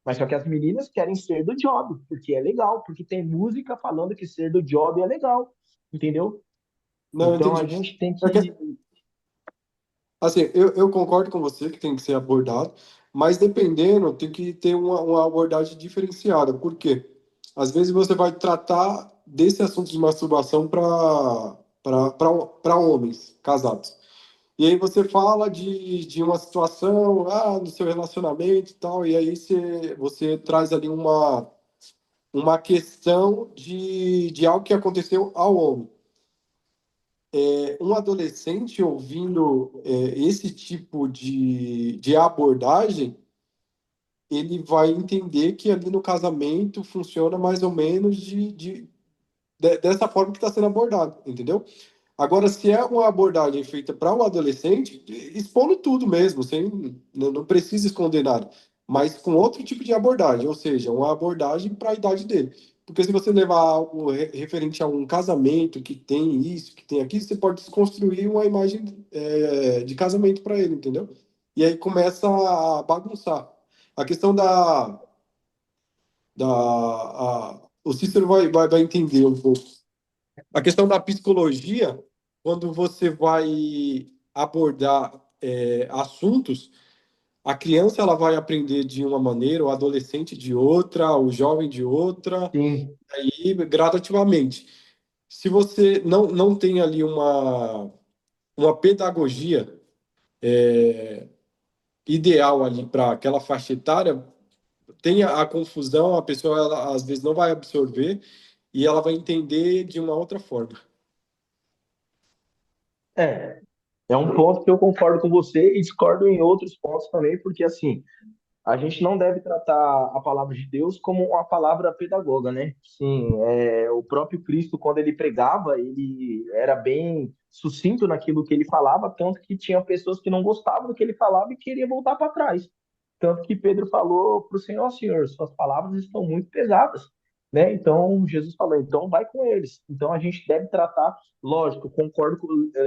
Mas só que as meninas querem ser do job, porque é legal, porque tem música falando que ser do job é legal. Entendeu? Não, Então a entendi. gente tem É que. que, assim, eu concordo com você que tem que ser abordado, mas dependendo, tem que ter uma abordagem diferenciada. Por quê? Às vezes você vai tratar desse assunto de masturbação para homens casados. E aí você fala de uma situação, no seu relacionamento e tal, e aí você traz ali uma questão de algo que aconteceu ao homem. Um adolescente ouvindo esse tipo de abordagem, ele vai entender que ali no casamento funciona mais ou menos dessa forma que está sendo abordado, entendeu? Agora, se é uma abordagem feita para um adolescente, expondo tudo mesmo, não precisa esconder nada, mas com outro tipo de abordagem, ou seja, uma abordagem para a idade dele. Porque se você levar algo referente a um casamento que tem isso, que tem aquilo, você pode desconstruir uma imagem de casamento para ele, entendeu? E aí começa a bagunçar. A questão o Cícero vai entender um pouco. A questão da psicologia, quando você vai abordar assuntos, a criança ela vai aprender de uma maneira, o adolescente de outra, o jovem de outra, Sim, aí gradativamente. Se você não tem ali uma pedagogia ideal ali para aquela faixa etária, tem a confusão, a pessoa ela, às vezes não vai absorver e ela vai entender de uma outra forma. é. É um ponto que eu concordo com você e discordo em outros pontos também, porque assim, a gente não deve tratar a palavra de Deus como uma palavra pedagoga, né? Sim, o próprio Cristo, quando ele pregava, ele era bem sucinto naquilo que ele falava, tanto que tinha pessoas que não gostavam do que ele falava e queriam voltar para trás. Tanto que Pedro falou para o Senhor, "Ó Senhor, suas palavras estão muito pesadas, né? Então Jesus falou, então vai com eles. Então a gente deve tratar, lógico, concordo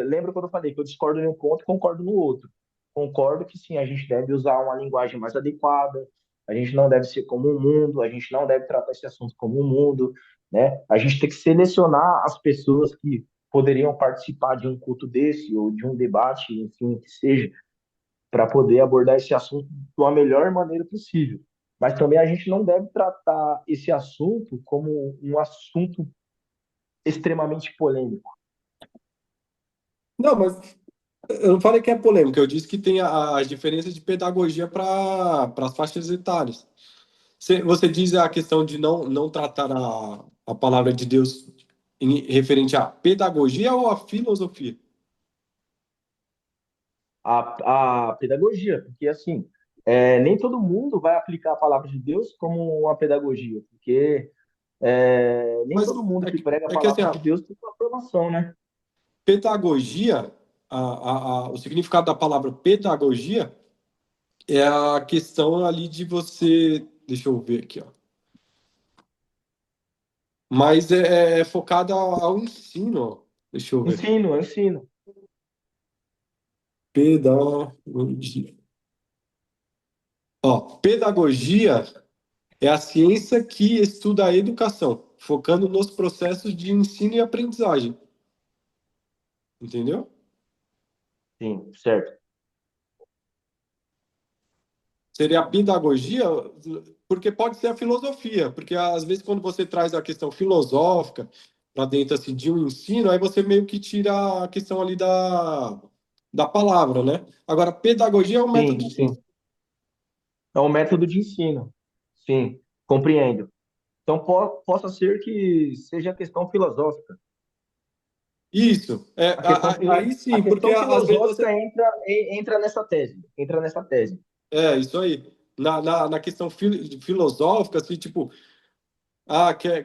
lembra quando eu falei que eu discordo em um ponto e concordo no outro. Concordo que sim, a gente deve usar uma linguagem mais adequada, a gente não deve ser como o mundo, a gente não deve tratar esse assunto como o mundo, né? A gente tem que selecionar as pessoas que poderiam participar de um culto desse ou de um debate, enfim, que seja, para poder abordar esse assunto de uma melhor maneira possível. Mas também a gente não deve tratar esse assunto como um assunto extremamente polêmico. Não, mas eu não falei que é polêmica, eu disse que tem as diferenças de pedagogia para as faixas etárias. Você diz a questão de não tratar a palavra de Deus referente à pedagogia ou à filosofia? A pedagogia, porque assim, nem todo mundo vai aplicar a palavra de Deus como uma pedagogia, porque nem Mas todo mundo que prega a é que assim, palavra de Deus tem uma formação, né? pedagogia, o significado da palavra pedagogia é a questão ali de você. Deixa eu ver aqui, ó. Mas é focada ao ensino, ó. Deixa eu ver. Ensino, ensino. Pedagogia. Ó, pedagogia é a ciência que estuda a educação, focando nos processos de ensino e aprendizagem. Entendeu? Sim, certo. Seria a pedagogia, porque pode ser a filosofia, porque às vezes quando você traz a questão filosófica para dentro assim, de um ensino, aí você meio que tira a questão ali da palavra, né? Agora, pedagogia é um método. Sim, sim. É um método de ensino. Sim, compreendo. Então, possa ser que seja questão filosófica. Isso. Aí A sim, porque questão às vezes você. filosófica entra nessa tese. Entra nessa tese. É, isso aí. Na questão filosófica, assim, tipo,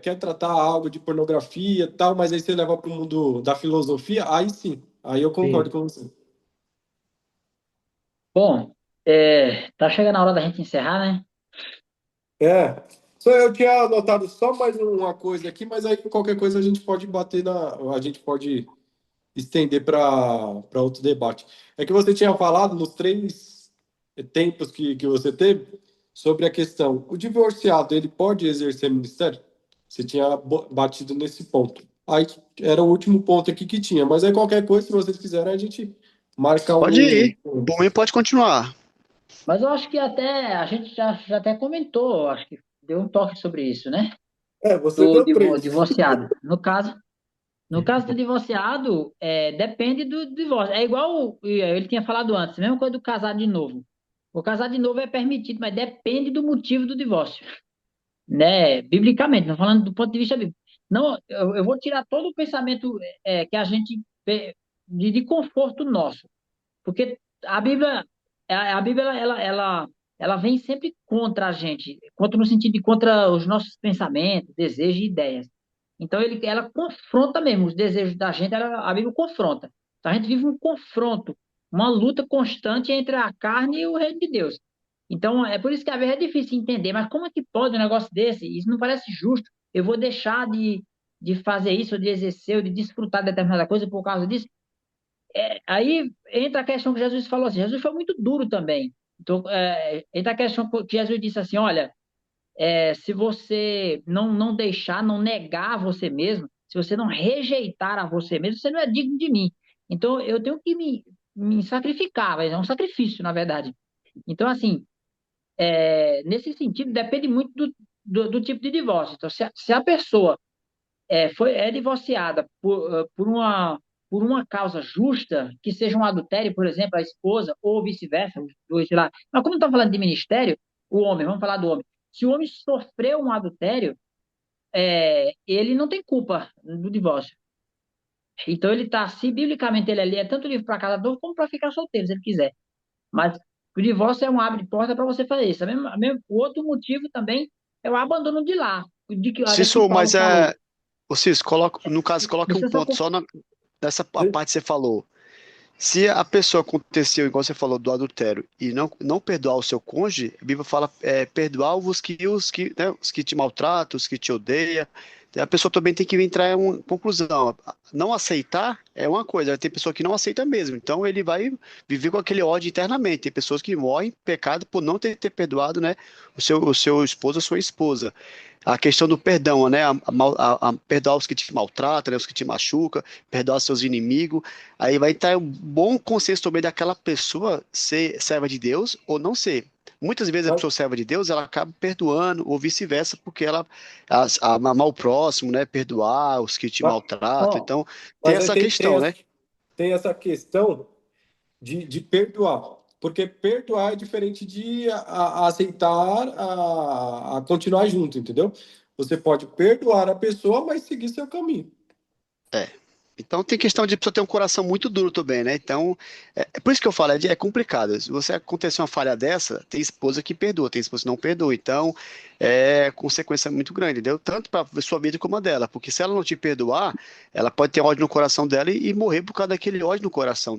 quer tratar algo de pornografia e tal, mas aí você leva para o mundo da filosofia, aí sim, aí eu concordo Sim. com você. Bom, tá chegando a hora da gente encerrar, né? É, só eu tinha anotado só mais uma coisa aqui, mas aí qualquer coisa a gente pode a gente pode estender para outro debate. É que você tinha falado nos três tempos que você teve sobre a questão, o divorciado, ele pode exercer ministério? Você tinha batido nesse ponto. Aí era o último ponto aqui que tinha, mas aí qualquer coisa, se vocês quiserem, a gente marca Pode um. ir. Por mim, pode continuar. Mas eu acho que até a gente já até comentou, acho que deu um toque sobre isso, né? É, você Do deu três. divorciado. No caso do divorciado, depende do divórcio. É igual ele tinha falado antes, a mesma coisa do casar de novo. O casar de novo é permitido, mas depende do motivo do divórcio, né? Biblicamente, não falando do ponto de vista bíblico. Não, eu vou tirar todo o pensamento que a gente de conforto nosso, porque a Bíblia ela vem sempre contra a gente, contra no sentido de contra os nossos pensamentos, desejos e ideias. Então ela confronta mesmo os desejos da gente, a Bíblia confronta. Então a gente vive um confronto, uma luta constante entre a carne e o reino de Deus. Então é por isso que às vezes é difícil entender, mas como é que pode um negócio desse? Isso não parece justo. Eu vou deixar de fazer isso, ou de exercer, ou de desfrutar de determinada coisa por causa disso. Aí entra a questão que Jesus falou assim, Jesus foi muito duro também. Então, entra a questão que Jesus disse assim, olha, se você não deixar, não negar você mesmo, se você não rejeitar a você mesmo, você não é digno de mim. Então, eu tenho que me sacrificar, mas é um sacrifício, na verdade. Então, assim, nesse sentido, depende muito do tipo de divórcio. Então, se a pessoa é divorciada por uma causa justa, que seja um adultério, por exemplo, a esposa, ou vice-versa, os dois, sei lá. Mas como estamos falando de ministério, o homem, vamos falar do homem. Se o homem sofreu um adultério, ele não tem culpa do divórcio. Então ele está, se biblicamente ele ali é tanto livre para casar como para ficar solteiro, se ele quiser. Mas o divórcio é um abre de porta para você fazer isso. O outro motivo também é o abandono de lar, que Cícero, Paulo mas falou. ô Cícero, no caso, coloque um Deixa eu só. ponto só nessa parte que você falou. Se a pessoa aconteceu, igual você falou, do adultério, e não perdoar o seu cônjuge, a Bíblia fala perdoar os que te maltratam, os que te odeiam. A pessoa também tem que entrar em uma conclusão. Não aceitar é uma coisa, tem pessoa que não aceita mesmo. Então ele vai viver com aquele ódio internamente. Tem pessoas que morrem em pecado por não ter perdoado, né, o seu esposo, a sua esposa. a questão do perdão, né? Perdoar os que te maltratam, né? Os que te machucam, perdoar seus inimigos. Aí vai estar um bom consenso também daquela pessoa ser serva de Deus ou não ser. Muitas vezes a Mas, pessoa serva de Deus, ela acaba perdoando, ou vice-versa, porque ela amar o próximo, né? Perdoar os que te mas, maltratam. Ó, Então, tem mas aí essa questão, né? tem essa questão de perdoar. Porque perdoar é diferente de aceitar a continuar junto, entendeu? Você pode perdoar a pessoa, mas seguir seu caminho. É. Então tem questão de pessoa ter um coração muito duro também, né? Então, é por isso que eu falo, é complicado. Se você acontecer uma falha dessa, tem esposa que perdoa, tem esposa que não perdoa. Então, é consequência muito grande, entendeu? Tanto para sua vida como a dela. Porque se ela não te perdoar, ela pode ter ódio no coração dela e morrer por causa daquele ódio no coração